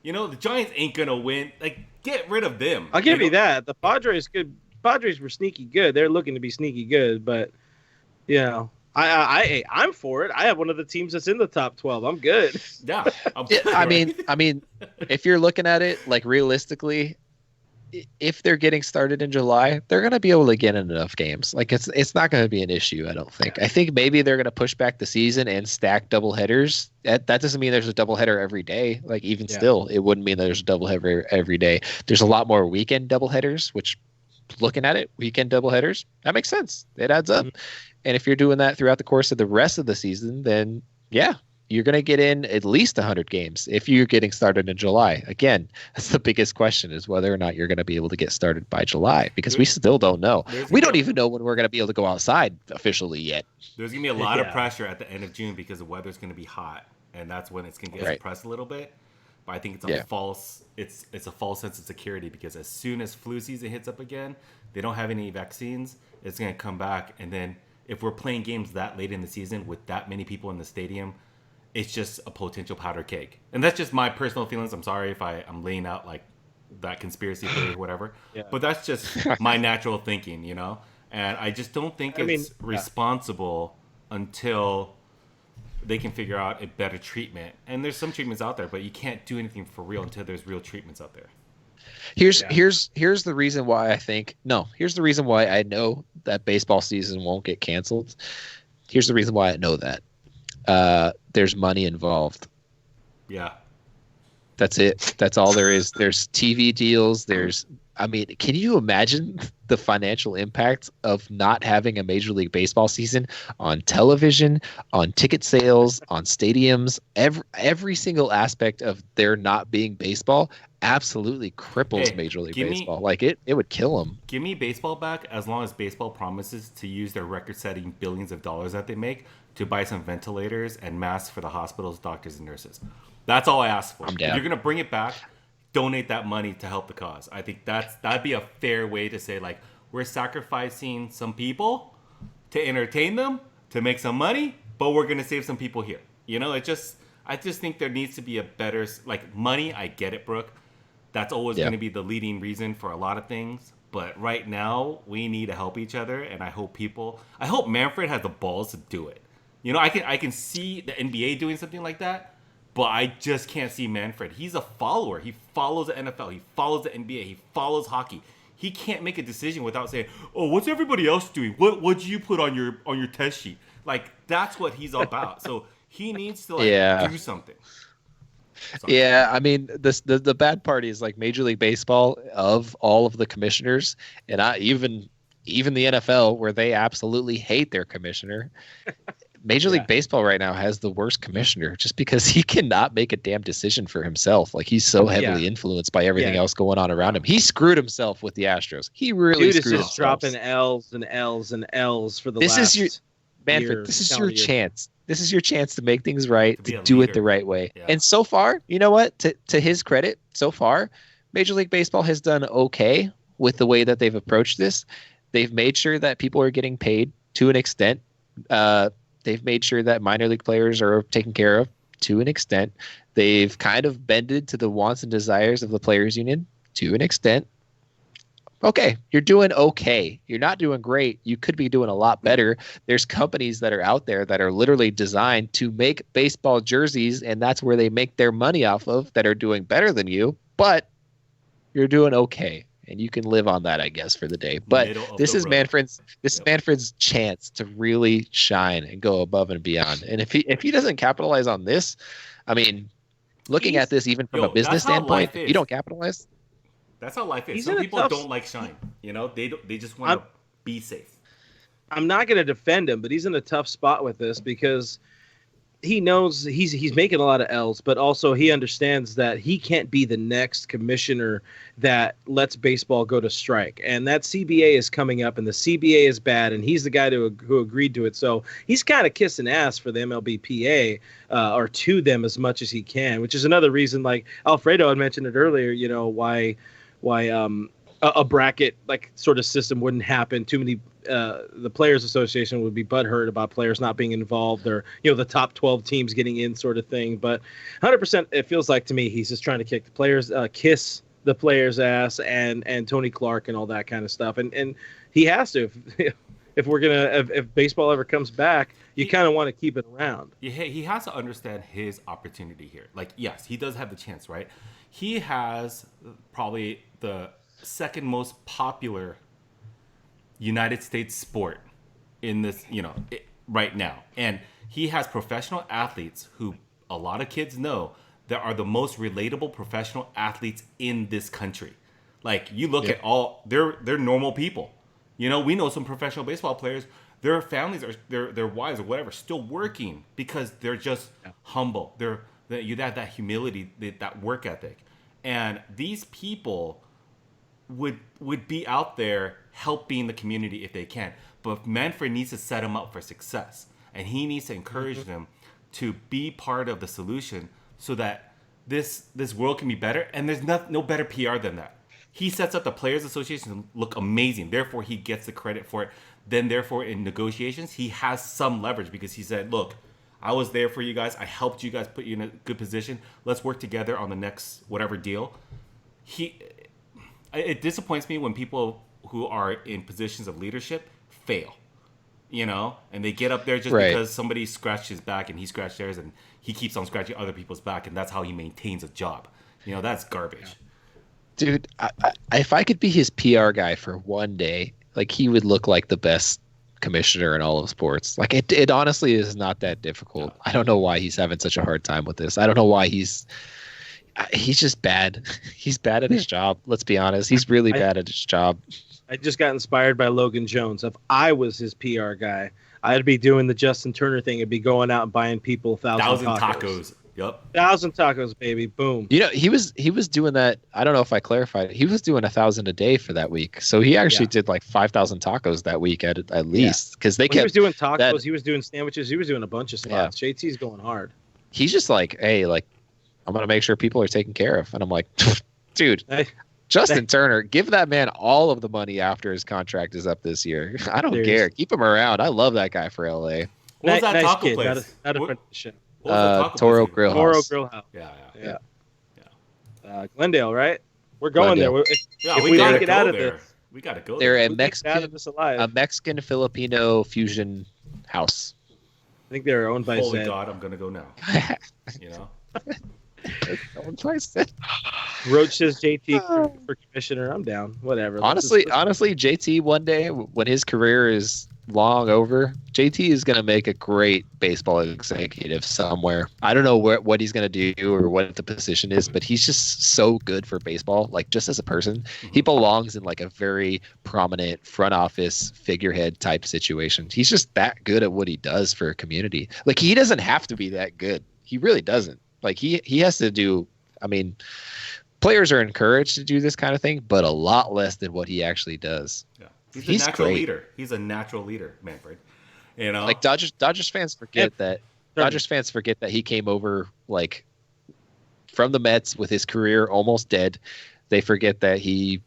The Giants ain't gonna win. Like, get rid of them. I'll give you that. The Padres were sneaky good. They're looking to be sneaky good, but I'm for it. I have one of the teams that's in the top 12. I'm good. Yeah. I mean, if you're looking at it like realistically, if they're getting started in July, they're going to be able to get in enough games. Like, it's not going to be an issue, I don't think. I think maybe they're going to push back the season and stack double headers. That doesn't mean there's a double header every day. Like, even still, it wouldn't mean there's a double header every day. There's a lot more weekend double headers, which looking at it, weekend doubleheaders, that makes sense. It adds up. And if you're doing that throughout the course of the rest of the season, then yeah, you're going to get in at least 100 games if you're getting started in July. Again, that's the biggest question, is whether or not you're going to be able to get started by July, because we still don't know. We don't even know when we're going to be able to go outside officially yet. There's going to be a lot of pressure at the end of June because the weather's going to be hot, and that's when it's going to get suppressed a little bit. But I think it's a false sense of security, because as soon as flu season hits up again, they don't have any vaccines. It's going to come back, and then if we're playing games that late in the season with that many people in the stadium, it's just a potential powder keg. And that's just my personal feelings. I'm sorry if I'm laying out like that conspiracy theory or whatever. But that's just my natural thinking, you know? And I just don't think it's responsible until they can figure out a better treatment. And there's some treatments out there, but you can't do anything for real until there's real treatments out there. Here's the reason why here's the reason why I know that baseball season won't get canceled. Here's the reason why I know that. There's money involved. Yeah. That's it. That's all there is. There's TV deals. Can you imagine the financial impact of not having a Major League Baseball season on television, on ticket sales, on stadiums? Every single aspect of there not being baseball absolutely cripples Major League Baseball. It would kill them. Give me baseball back as long as baseball promises to use their record-setting billions of dollars that they make to buy some ventilators and masks for the hospitals, doctors, and nurses. That's all I ask for. If you're going to bring it back, donate that money to help the cause. I think that'd be a fair way to say, like, we're sacrificing some people to entertain them, to make some money, but we're going to save some people here. You know, I just think there needs to be a better, like, money. I get it, Brooke. That's always going to be the leading reason for a lot of things. But right now, we need to help each other, and I hope Manfred has the balls to do it. You know, I can see the NBA doing something like that, but I just can't see Manfred. He's a follower. He follows the NFL. He follows the NBA. He follows hockey. He can't make a decision without saying, "Oh, what's everybody else doing? What did you put on your test sheet?" Like, that's what he's about. So he needs to do something. Sorry. Yeah, I mean, the bad part is, like, Major League Baseball, of all of the commissioners, and even the NFL, where they absolutely hate their commissioner. Major League Baseball right now has the worst commissioner, just because he cannot make a damn decision for himself. Like, he's so heavily influenced by everything else going on around him. He screwed himself with the Astros. He really screwed himself. Dropping L's and L's and L's for the this last is your chance. This is your chance to make things right, to do it the right way. Yeah. And so far, you know what? To his credit, so far, Major League Baseball has done okay with the way that they've approached this. They've made sure that people are getting paid to an extent. They've made sure that minor league players are taken care of to an extent. They've kind of bended to the wants and desires of the players union to an extent. Okay, you're doing okay. You're not doing great. You could be doing a lot better. There's companies that are out there that are literally designed to make baseball jerseys, and that's where they make their money off of, that are doing better than you, but you're doing okay. And you can live on that, I guess, for the day. But this is Manfred's chance to really shine and go above and beyond. And if he doesn't capitalize on this, I mean, looking at this even from a business standpoint, if you don't capitalize. That's how life is. Some people don't like shine. You know, they just want to be safe. I'm not going to defend him, but he's in a tough spot with this, because he knows he's making a lot of L's, but also he understands that he can't be the next commissioner that lets baseball go to strike. And that CBA is coming up, and the CBA is bad, and he's the guy who agreed to it. So he's kind of kissing ass for the MLBPA, or to them as much as he can, which is another reason, like Alfredo had mentioned it earlier, you know, why a bracket like sort of system wouldn't happen. Too many the Players Association would be butthurt about players not being involved, or, you know, the top 12 teams getting in, sort of thing. But 100%, it feels like to me he's just trying to kick the players, kiss the players' ass, and Tony Clark and all that kind of stuff. And he has to. If baseball ever comes back, you kind of want to keep it around. He has to understand his opportunity here. Like, yes, he does have the chance, right? He has probably the second most popular United States sport in this, you know, right now. And he has professional athletes who a lot of kids know that are the most relatable professional athletes in this country. Like you look at all, they're normal people. You know, we know some professional baseball players. Their families are their wives or whatever still working because they're just humble. You have that humility, that work ethic, and these people would be out there helping the community if they can. But Manfred needs to set them up for success, and he needs to encourage them to be part of the solution so that this world can be better. And there's no better PR than that. He sets up the Players Association to look amazing. Therefore, he gets the credit for it. Then, therefore, in negotiations, he has some leverage because he said, look, I was there for you guys. I helped you guys, put you in a good position. Let's work together on the next whatever deal. It disappoints me when people who are in positions of leadership fail, you know, and they get up there just because somebody scratched his back and he scratched theirs, and he keeps on scratching other people's back, and that's how he maintains a job. You know, that's garbage. Dude, if I could be his PR guy for one day, like, he would look like the best commissioner in all of sports. Like, it honestly is not that difficult. I don't know why he's having such a hard time with this. I don't know why he's just bad. He's bad at his job. Let's be honest. He's really bad at his job. I just got inspired by Logan Jones. If I was his PR guy, I'd be doing the Justin Turner thing. I'd be going out and buying people 1,000 tacos. Yep. 1,000 tacos, baby. Boom. You know, he was doing that. I don't know if I clarified it. He was doing 1,000 a day for that week. So he actually did like 5,000 tacos that week at least, because they kept. He was doing tacos. He was doing sandwiches. He was doing a bunch of spots. Yeah. JT's going hard. He's just like, hey, like, I'm gonna make sure people are taken care of, and I'm like, dude. Justin Turner, give that man all of the money after his contract is up this year. I don't care. Keep him around. I love that guy for LA. What was that taco place? Not a friend of the show. Toro Grill Toro Grill House. Yeah. Glendale, right? We're going Glendale. there. If we gotta get out of this. We gotta go. They're a Mexican Filipino fusion house. I think they're owned by Holy Zed. God, I'm gonna go now. You know. Roach says JT for commissioner. I'm down. Whatever. Honestly, JT one day when his career is long over, JT is going to make a great baseball executive somewhere. I don't know what he's going to do or what the position is, but he's just so good for baseball. Like, just as a person, he belongs in like a very prominent front office figurehead type situation. He's just that good at what he does for a community. Like, he doesn't have to be that good. He really doesn't. Like, he has to do, I mean, players are encouraged to do this kind of thing, but a lot less than what he actually does. Yeah. He's a natural leader. He's a natural leader, Manfred. You know, like Dodgers fans forget that. Dodgers fans forget that he came over like from the Mets with his career almost dead. They forget that he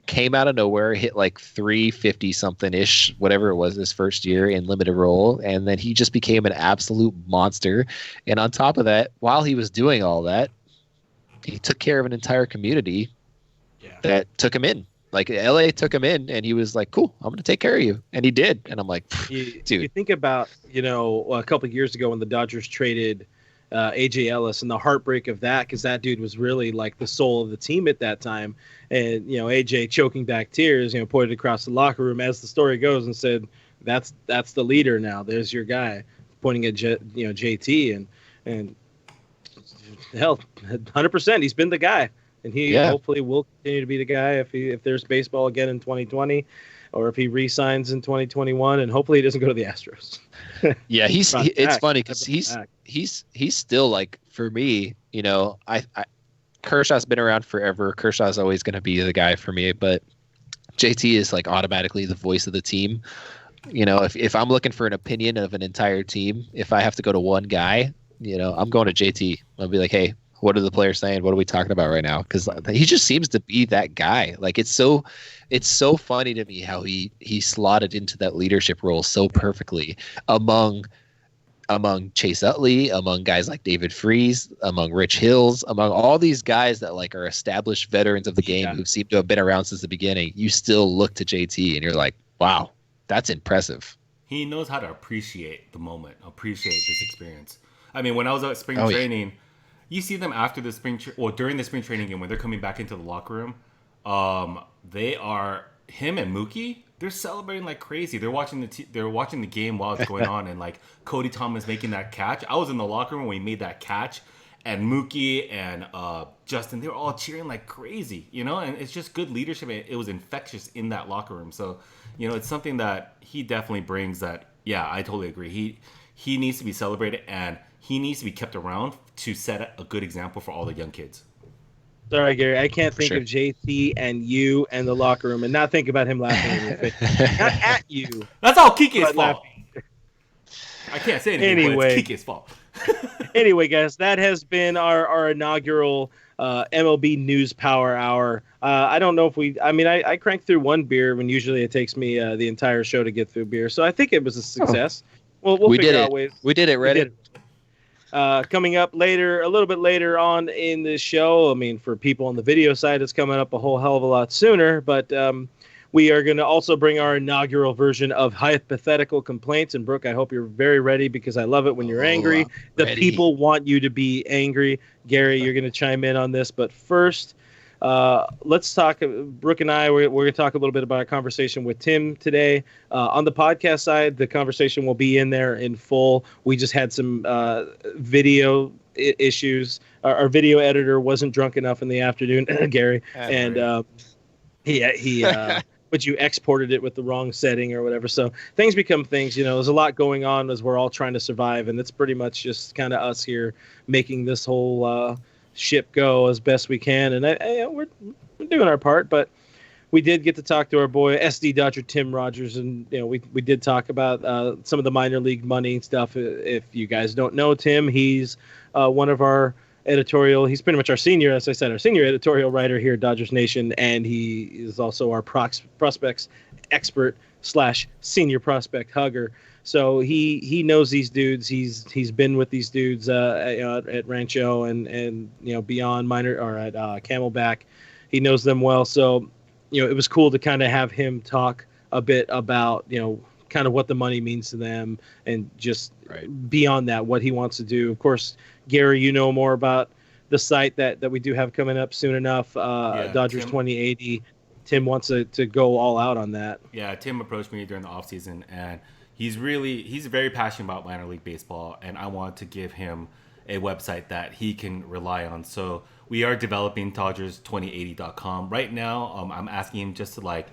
came out of nowhere, hit like 350 something ish, whatever it was, his first year in limited role, and then he just became an absolute monster. And on top of that, while he was doing all that, he took care of an entire community that took him in. Like, LA took him in, and he was like, cool, I'm going to take care of you. And he did. And I'm like, dude. You think about, a couple of years ago when the Dodgers traded AJ Ellis and the heartbreak of that, because that dude was really like the soul of the team at that time. And, AJ choking back tears, pointed across the locker room as the story goes and said, that's the leader now. There's your guy, pointing at JT. And hell, 100%, he's been the guy. And he hopefully will continue to be the guy if there's baseball again in 2020, or if he re-signs in 2021, and hopefully he doesn't go to the Astros. Yeah, it's funny because he's still, like, for me, Kershaw's been around forever. Kershaw's always going to be the guy for me, but JT is like automatically the voice of the team. If I'm looking for an opinion of an entire team, if I have to go to one guy, I'm going to JT. I'll be like, hey, what are the players saying? What are we talking about right now? Because he just seems to be that guy. Like, it's so funny to me how he slotted into that leadership role so perfectly among Chase Utley, among guys like David Freese, among Rich Hills, among all these guys that like are established veterans of the game who seem to have been around since the beginning. You still look to JT and you're like, wow, that's impressive. He knows how to appreciate the moment, appreciate this experience. I mean, when I was at spring training. Yeah. You see them after the during the spring training game when they're coming back into the locker room. They are him and Mookie. They're celebrating like crazy. They're watching the game while it's going on, and like Cody Thomas making that catch. I was in the locker room when he made that catch, and Mookie and Justin, they were all cheering like crazy, you know, and it's just good leadership. It was infectious in that locker room. So, you know, it's something that he definitely brings that, yeah, I totally agree. He needs to be celebrated, and he needs to be kept around to set a good example for all the young kids. Sorry, Gary, I can't think of JC and you and the locker room and not think about him laughing in your face. Not at you. That's all Kike's fault. I can't say anything, anyway, but it's Kike's fault. Anyway, guys, that has been our inaugural MLB News Power Hour. I don't know if I cranked through one beer when usually it takes me the entire show to get through beer. So I think it was a success. We'll figure out ways. We did it, Reddit. Coming up later, a little bit later on in this show, I mean, for people on the video side, it's coming up a whole hell of a lot sooner, but we are going to also bring our inaugural version of Hypothetical Complaints. And Brooke, I hope you're very ready because I love it when you're angry. The people want you to be angry. Gary, you're going to chime in on this. But first, let's talk. Brooke and I, we're going to talk a little bit about our conversation with Tim today. On the podcast side, the conversation will be in there in full. We just had some video issues. Our video editor wasn't drunk enough in the afternoon, Gary. And he but you exported it with the wrong setting or whatever. So things become things, you know, there's a lot going on as we're all trying to survive. And it's pretty much just kind of us here making this whole ship go as best we can. And we're doing our part, but we did get to talk to our boy SDDodger Tim Rogers. And, you know, we did talk about some of the minor league money stuff. If you guys don't know Tim, he's one of our editorial. He's pretty much our senior, as I said, our senior editorial writer here at Dodgers Nation, and he is also our prospects expert / senior prospect hugger. So he knows these dudes. He's been with these dudes at Rancho and you know beyond minor or at Camelback. He knows them well. So you know it was cool to kind of have him talk a bit about you know kind of what the money means to them and just beyond that what he wants to do. Of course, Gary, you know more about the site that we do have coming up soon enough. Dodgers 2080. Tim wants to go all out on that. Yeah, Tim approached me during the offseason, and he's very passionate about minor league baseball, and I want to give him a website that he can rely on. So we are developing Dodgers2080.com right now. I'm asking him just to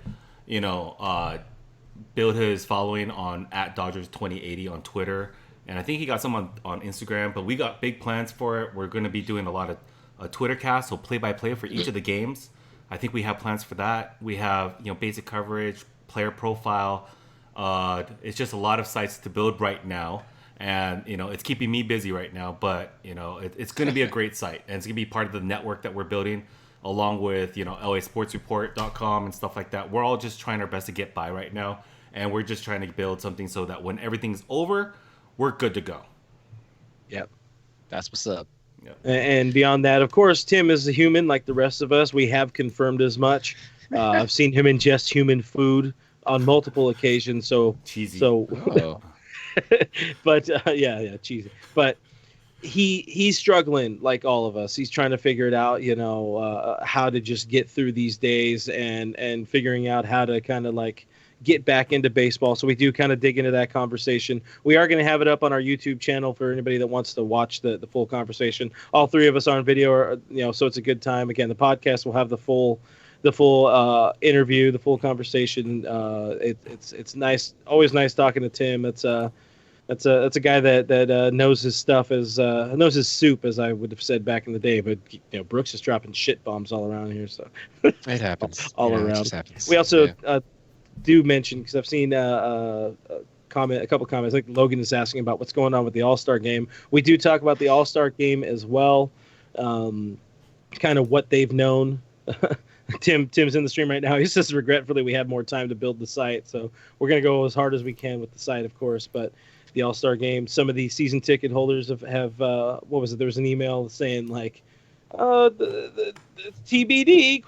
build his following on @Dodgers2080 on Twitter. And I think he got some on Instagram, but we got big plans for it. We're going to be doing a lot of Twitter casts, so play-by-play for each of the games. I think we have plans for that. We have, you know, basic coverage, player profile. It's just a lot of sites to build right now. And, you know, it's keeping me busy right now. But, you know, it's going to be a great site. And it's going to be part of the network that we're building, along with, you know, LASportsReport.com and stuff like that. We're all just trying our best to get by right now. And we're just trying to build something so that when everything's over, we're good to go. Yep. That's what's up. Yep. And beyond that, of course, Tim is a human like the rest of us. We have confirmed as much. I've seen him ingest human food on multiple occasions. So cheesy. But yeah, cheesy. But he's struggling like all of us. He's trying to figure it out, you know, how to just get through these days and figuring out how to kind of like get back into baseball. So we do kind of dig into that conversation. We are going to have it up on our YouTube channel for anybody that wants to watch the full conversation. All three of us are on video, you know, so it's a good time. Again, the podcast will have the full interview, the full conversation. It's nice. Always nice talking to Tim. That's a guy that knows his stuff knows his soup, as I would have said back in the day. But you know, Brooks is dropping shit bombs all around here, so it happens all around. It just happens. We also do mention, because I've seen a couple comments. Like Logan is asking about what's going on with the All-Star game. We do talk about the All-Star game as well, kind of what they've known. Tim's in the stream right now. He says regretfully we had more time to build the site, so we're going to go as hard as we can with the site, of course. But the All-Star game, some of the season ticket holders have what was it? There was an email saying like, the TBD ?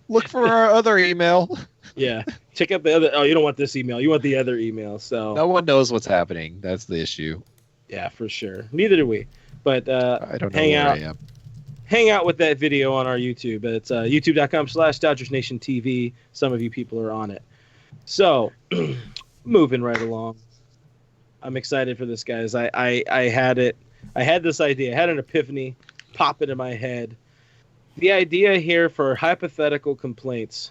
Look for our other email. Yeah, check out the other. Oh, you don't want this email. You want the other email. So no one knows what's happening. That's the issue. Yeah, for sure. Neither do we. But I don't know where I am. Hang out with that video on our YouTube. It's youtube.com/DodgersNationTV. Some of you people are on it. So, moving right along. I'm excited for this, guys. I had it I had this idea. I had an epiphany pop into my head. The idea here for hypothetical complaints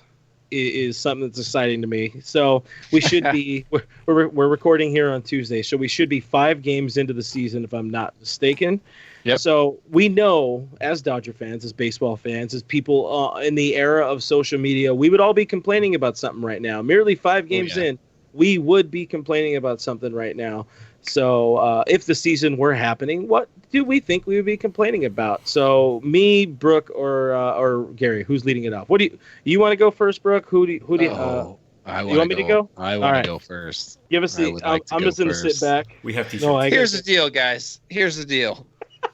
is something that's exciting to me. So we should be we're recording here on Tuesday, so we should be 5 games into the season if I'm not mistaken. Yep. So we know, as Dodger fans, as baseball fans, as people in the era of social media, we would all be complaining about something right now. Merely 5 games in, we would be complaining about something right now. So if the season were happening, what do we think we would be complaining about? So me, Brooke, or Gary, who's leading it off? What do you want to go first, Brooke? Who do you want me to go? I want to go first. Give us the. I'm just going to sit back. We have to. Here's the deal, guys. Here's the deal.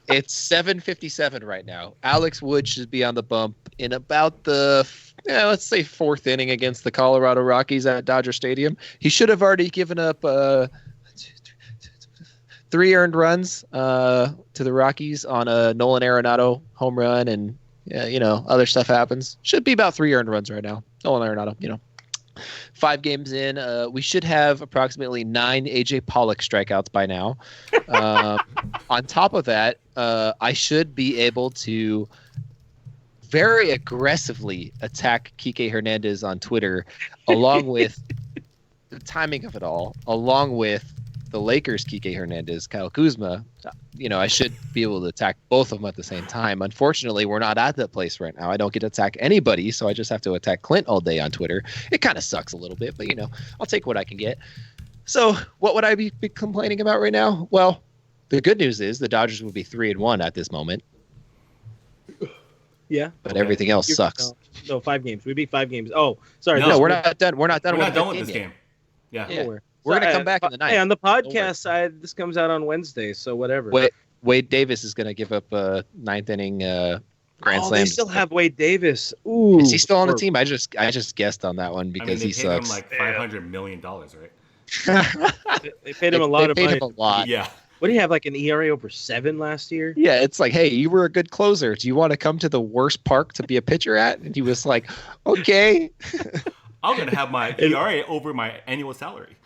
It's 7:57 right now. Alex Wood should be on the bump in about the, let's say 4th inning against the Colorado Rockies at Dodger Stadium. He should have already given up 3 earned runs to the Rockies on a Nolan Arenado home run, and other stuff happens. Should be about 3 earned runs right now. Nolan Arenado, 5 games in, we should have approximately 9 AJ Pollock strikeouts by now. On top of that, I should be able to very aggressively attack Kike Hernandez on Twitter, along with the timing of it all, along with the Lakers, Kike Hernandez, Kyle Kuzma. I should be able to attack both of them at the same time. Unfortunately, we're not at that place right now. I don't get to attack anybody, so I just have to attack Clint all day on Twitter. It kind of sucks a little bit, but I'll take what I can get. So what would I be complaining about right now? Well, the good news is the Dodgers would be 3-1 at this moment. Yeah, but everything else sucks. No, 5 games. We'd be 5 games. Oh, sorry. No, we're not done. We're not done with this game. Yeah. We're going to come back in the night. Hey, on the podcast side, this comes out on Wednesday, so whatever. Wade Davis is going to give up a 9th inning grand slam. They still have Wade Davis. Ooh, is he still on the team? I just guessed on that one because he sucks. They paid him like $500 million, right? They paid him a lot of money. They paid him a lot. Yeah. What do you have, like an ERA over 7 last year? Yeah, it's like, hey, you were a good closer. Do you want to come to the worst park to be a pitcher at? And he was like, okay. I'm going to have my ERA over my annual salary.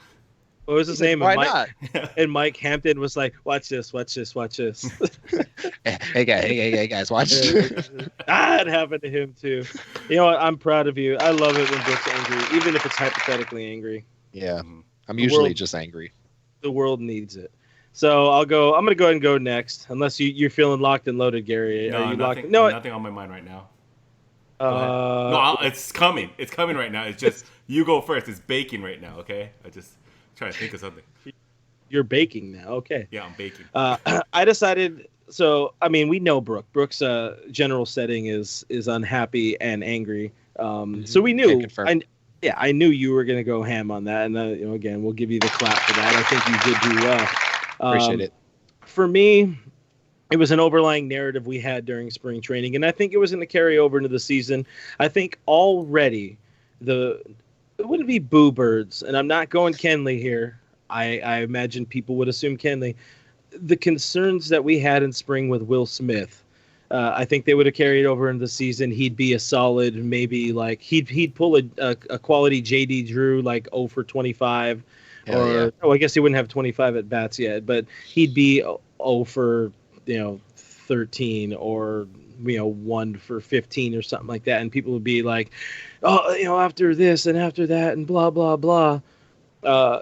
What was his name? Why not? And Mike Hampton was like, watch this. Hey guys, watch. It happened to him too. You know what? I'm proud of you. I love it when Brooke's angry, even if it's hypothetically angry. Yeah, I'm usually just angry. The world needs it. So I'm going to go ahead and go next, unless you're feeling locked and loaded, Gary. No, Are you nothing, locked? No, nothing on my mind right now. No, it's coming. It's coming right now. It's just you go first. It's baking right now. Okay, I just trying to think of something. You're baking now. Okay. Yeah, I'm baking. I decided. So I mean, we know Brooke. Brooke's general setting is unhappy and angry. So we knew. I knew you were going to go ham on that, and again, we'll give you the clap for that. I think you did do well. Appreciate it. For me, it was an overlying narrative we had during spring training, and I think it was going to carry over into the season. I think already it wouldn't be boo birds, and I'm not going Kenley here. I imagine people would assume Kenley. The concerns that we had in spring with Will Smith, I think they would have carried over into the season. He'd be a solid, maybe like he'd pull a quality JD Drew like 0 for 25. I guess he wouldn't have 25 at bats yet, but he'd be 0 for 13 or 1 for 15 or something like that, and people would be like, after this and after that and blah blah blah,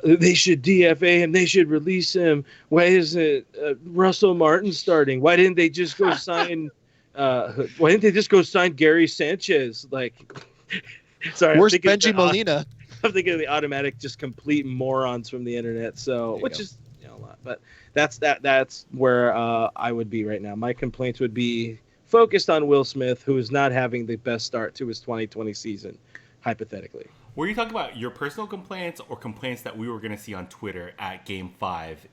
they should DFA him, they should release him. Why isn't Russell Martin starting? Why didn't they just go sign? Why didn't they just go sign Gary Sanchez? Like, sorry, where's Benji Molina? I'm thinking of the automatic, just complete morons from the internet. So, which is a lot, but that's where I would be right now. My complaints would be focused on Will Smith, who is not having the best start to his 2020 season, hypothetically. Were you talking about your personal complaints or complaints that we were going to see on Twitter at Game 5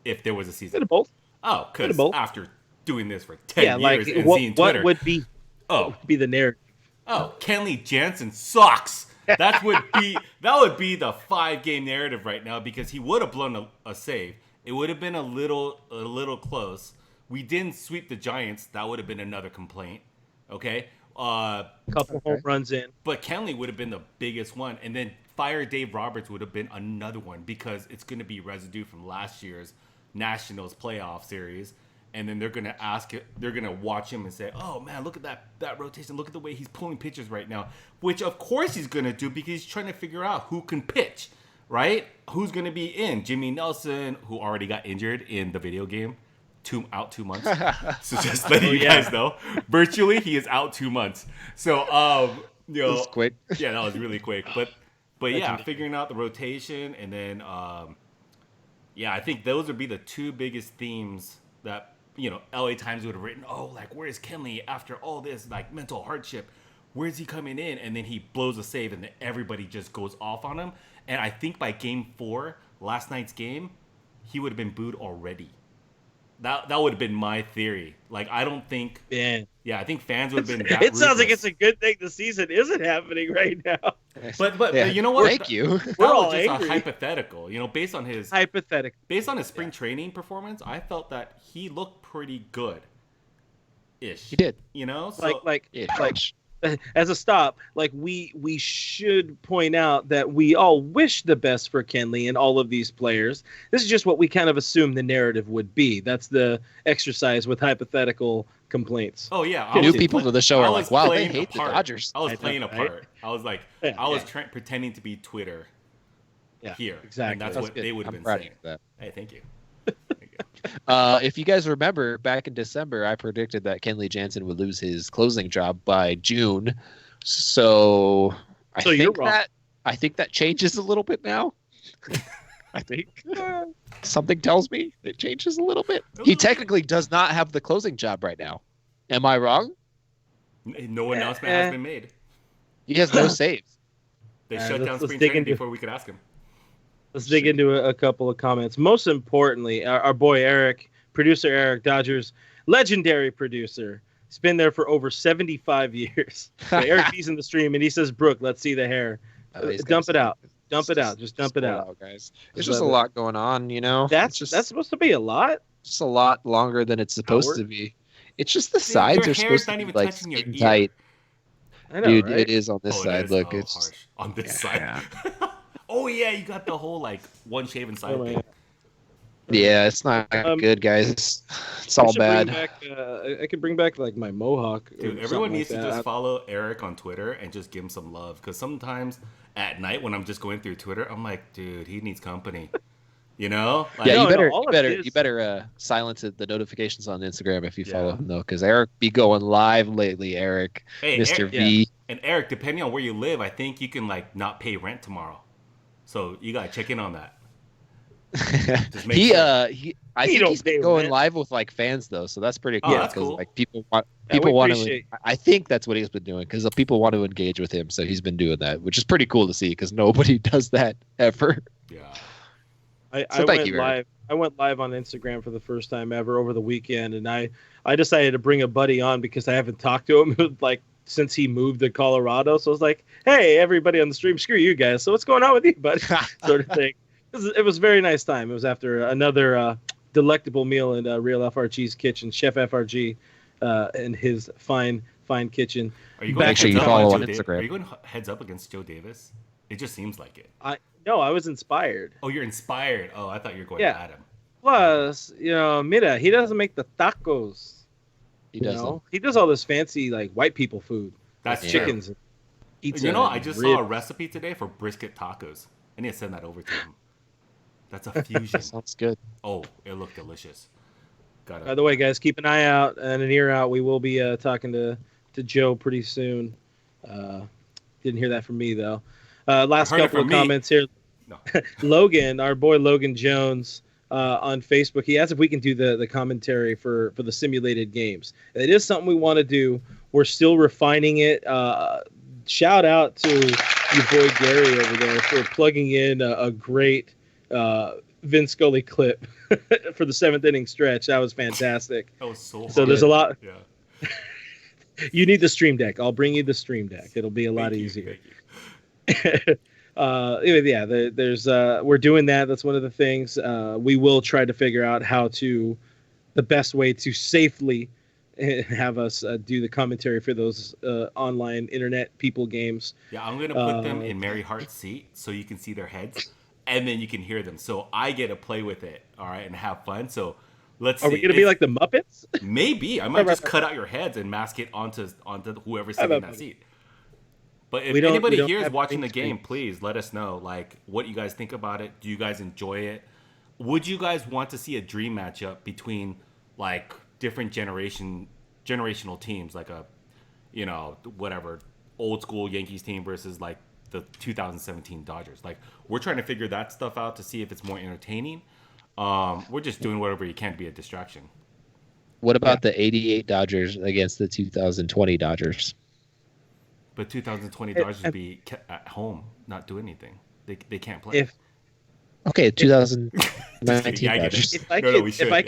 if there was a season? Bit of both. Oh, because after doing this for 10 years and seeing Twitter. What would be the narrative? Oh, Kenley Jansen sucks. That would be the 5-game narrative right now, because he would have blown a save. It would have been a little close. We didn't sweep the Giants. That would have been another complaint. Okay. Couple home runs in. But Kenley would have been the biggest one, and then fire Dave Roberts would have been another one, because it's going to be residue from last year's Nationals playoff series, and then they're gonna watch him and say, "Oh man, look at that rotation. Look at the way he's pulling pitches right now." Which of course he's gonna do because he's trying to figure out who can pitch, right? Who's gonna be in? Jimmy Nelson, who already got injured in the video game, out 2 months. So just letting you guys know, virtually he is out 2 months. So you know, that was quick. Yeah, that was really quick. But yeah, figuring out the rotation, and then I think those would be the two biggest themes that, you know, LA Times would have written. Oh, like, where is Kenley after all this like mental hardship? Where's he coming in? And then he blows a save, and then everybody just goes off on him. And I think by Game 4, last night's game, he would have been booed already. That would have been my theory. Like, I don't think. Yeah, I think fans would have been. That it sounds like it's a good thing the season isn't happening right now. But you know what? Thank you. We're all just angry. A hypothetical. You know, based on his spring training performance, I felt that he looked pretty good. Ish. He did. You know, so, like as a stop, like we should point out that we all wish the best for Kenley and all of these players. This is just what we kind of assume the narrative would be. That's the exercise with hypothetical complaints. Oh yeah, new people to the show are like, wow, they hate the Dodgers. I was playing a part. I was like, I was pretending to be Twitter. Here, exactly. And that's what they would have been saying. Hey, thank you. If you guys remember, back in December, I predicted that Kenley Jansen would lose his closing job by June. So I think that changes a little bit now. I think something tells me it changes a little bit. He technically does not have the closing job right now. Am I wrong? No announcement has been made. He has no saves. They shut down spring training before we could ask him. Let's dig into a couple of comments. Most importantly, our boy Eric, producer Eric, Dodgers legendary producer. He's been there for over 75 years. So Eric B's in the stream, and he says, Brooke, let's see the hair. Dump it out. Dump it out. Just dump it out, guys. It's just a lot going on, you know? That's supposed to be a lot? Just a lot longer than it's supposed to be. It's just the sides are supposed to be like skin tight. I know, dude, right? It is on this side. Look, it's harsh. On this side. Yeah. Oh yeah, you got the whole like one shaven side thing. Yeah, it's not good, guys. It's all bad. I could bring back like my mohawk. Dude, everyone needs to just follow Eric on Twitter and just give him some love. Because sometimes at night when I'm just going through Twitter, I'm like, dude, he needs company. You know? Like, yeah, you better silence the notifications on Instagram if you follow him though, because Eric be going live lately. Eric, hey, Mr. V. Yeah. And Eric, depending on where you live, I think you can like not pay rent tomorrow. So you gotta check in on that. I think he's going live with like fans though, so that's pretty cool. Because cool. Like people want to. I think that's what he's been doing because people want to engage with him, so he's been doing that, which is pretty cool to see because nobody does that ever. Yeah. I went live on Instagram for the first time ever over the weekend, and I decided to bring a buddy on because I haven't talked to him like since he moved to Colorado. So I was like, hey, everybody on the stream, screw you guys. So what's going on with you, buddy? Sort of thing. It was a very nice time. It was after another delectable meal in Real FRG's kitchen, Chef FRG, and his fine kitchen. Are you going make sure you follow on Instagram? Are you going heads up against Joe Davis? It just seems like it. No, I was inspired. Oh, you're inspired. Oh, I thought you were going at him. Plus, mira, he doesn't make the tacos. He doesn't. He does all this fancy like white people food. That's chickens. I just saw a recipe today for brisket tacos. I need to send that over to him. That's a fusion. Sounds good. Oh, it looked delicious. By the way, guys, keep an eye out and an ear out. We will be talking to Joe pretty soon. Didn't hear that from me though. Last couple of comments here. No. Logan, our boy Logan Jones, on Facebook, he asked if we can do the commentary for the simulated games. It is something we want to do. We're still refining it. Shout out to your boy Gary over there for plugging in a great Vin Scully clip for the 7th inning stretch. That was fantastic. That was so hard. So there's a lot. Yeah. You need the stream deck. I'll bring you the stream deck. It'll be a lot easier. There's we're doing that. That's one of the things. We will try to figure out the best way to safely have us do the commentary for those online internet people games. Yeah, I'm gonna put them in Mary Hart's seat so you can see their heads. and then you can hear them. So I get to play with it, all right, and have fun. So let's see. Are we going to be like the Muppets? Maybe. I might just cut out your heads and mask it onto whoever's sitting in that seat. But if anybody here is watching the game, please let us know, like, what you guys think about it. Do you guys enjoy it? Would you guys want to see a dream matchup between, like, different generational teams, like a, you know, whatever, old school Yankees team versus, like, the 2017 Dodgers? Like, we're trying to figure that stuff out to see if it's more entertaining. We're just doing whatever you can to be a distraction. What about the 88 Dodgers against the 2020 Dodgers? But 2020 Dodgers would be at home, not do anything. They can't play. Okay, 2019 Dodgers. If I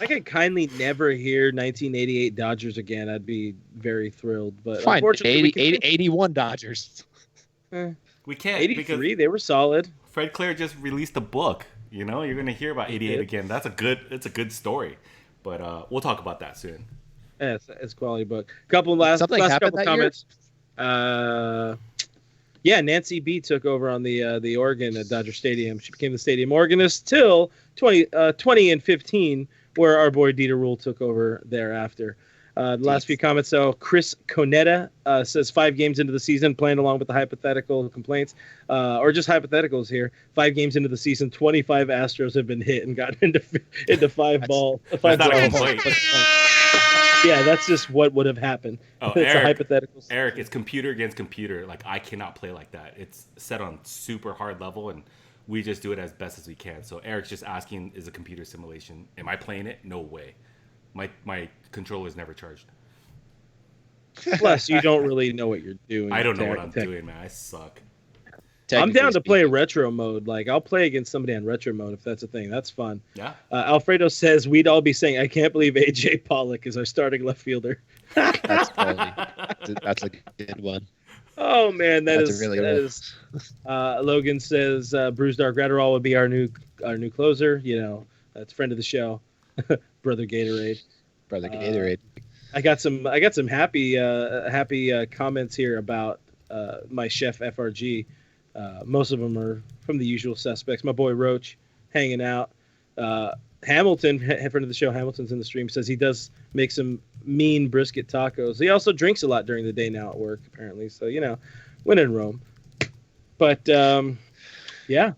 could kindly never hear 1988 Dodgers again, I'd be very thrilled. But fine, unfortunately, 81 Dodgers. We can't. 83, they were solid. Fred Claire just released a book. You know, you're going to hear about 88 again. It's a good story. But we'll talk about that soon. Yeah, it's a quality book. Last couple comments. Yeah, Nancy B took over on the organ at Dodger Stadium. She became the stadium organist till 20 and 15, where our boy Dieter Rule took over thereafter. The last few comments, though. Chris Conetta says 5 games into the season, playing along with the hypothetical complaints, or just hypotheticals here. 5 games into the season, 25 Astros have been hit and gotten into five balls. Yeah, that's just what would have happened. Oh, it's Eric, a hypothetical. Eric, it's computer against computer. Like, I cannot play like that. It's set on super hard level, and we just do it as best as we can. So Eric's just asking, is a computer simulation? Am I playing it? No way. My controller's never charged. Plus, you don't really know what you're doing. I don't know what I'm doing, man. I suck. I'm down to play retro mode. Like, I'll play against somebody on retro mode if that's a thing. That's fun. Yeah. Alfredo says we'd all be saying, "I can't believe AJ Pollock is our starting left fielder." That's funny. That's a good one. Oh man, that is. Logan says Bruce Dark Gratterall would be our new closer. You know, that's friend of the show, Brother Gatorade. Brother Gatorade. I got some happy comments here about my chef FRG. Most of them are from the usual suspects. My boy Roach hanging out. Hamilton, friend of the show, Hamilton's in the stream, says he does make some mean brisket tacos. He also drinks a lot during the day now at work, apparently. So, you know, when in Rome. But, yeah,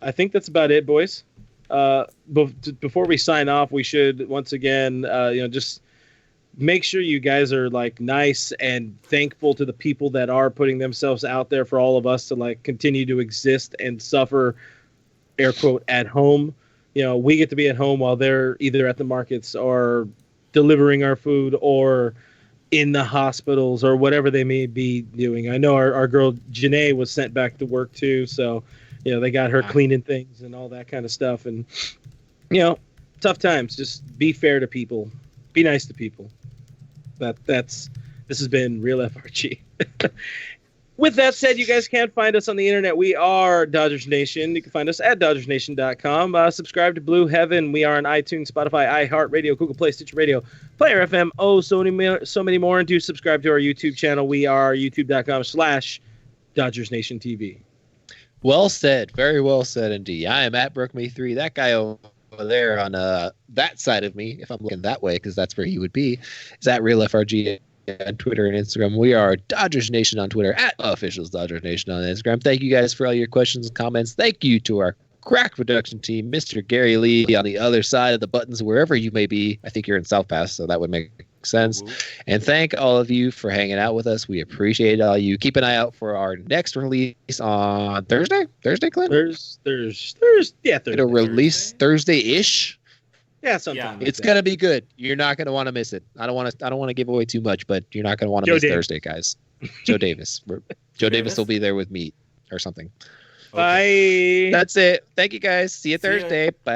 I think that's about it, boys. Before we sign off, we should, once again, just make sure you guys are, like, nice and thankful to the people that are putting themselves out there for all of us to, like, continue to exist and suffer, air quote, at home. You know, we get to be at home while they're either at the markets or delivering our food or in the hospitals or whatever they may be doing. I know our girl Janae was sent back to work too, so you know they got her cleaning things and all that kind of stuff. And you know, tough times. Just be fair to people, be nice to people. This has been Real FRG. With that said, you guys can find us on the internet. We are Dodgers Nation. You can find us at DodgersNation.com. Subscribe to Blue Heaven. We are on iTunes, Spotify, iHeartRadio, Google Play, Stitcher Radio, Player FM. So many more. And do subscribe to our YouTube channel. We are youtube.com/Dodgers Nation TV. Well said. Very well said indeed. I am at BrookMe3. That guy over there on that side of me, if I'm looking that way, because that's where he would be, is at Real FRG on Twitter and Instagram. We are Dodgers Nation on Twitter, at Officials Dodgers Nation on Instagram. Thank you guys for all your questions and comments. Thank you to our crack production team, Mr. Gary Lee on the other side of the buttons, wherever you may be. I think you're in South Pass, so that would make sense. And thank all of you for hanging out with us. We appreciate all you. Keep an eye out for our next release on Thursday, Clint? Thursday. It'll release Thursday-ish. Yeah, sometime. It's gonna be good. You're not gonna want to miss it. I don't want to give away too much, but you're not gonna want to miss Thursday, guys. Joe Davis. Joe Davis will be there with meat or something. Bye. That's it. Thank you, guys. See you Thursday. Bye.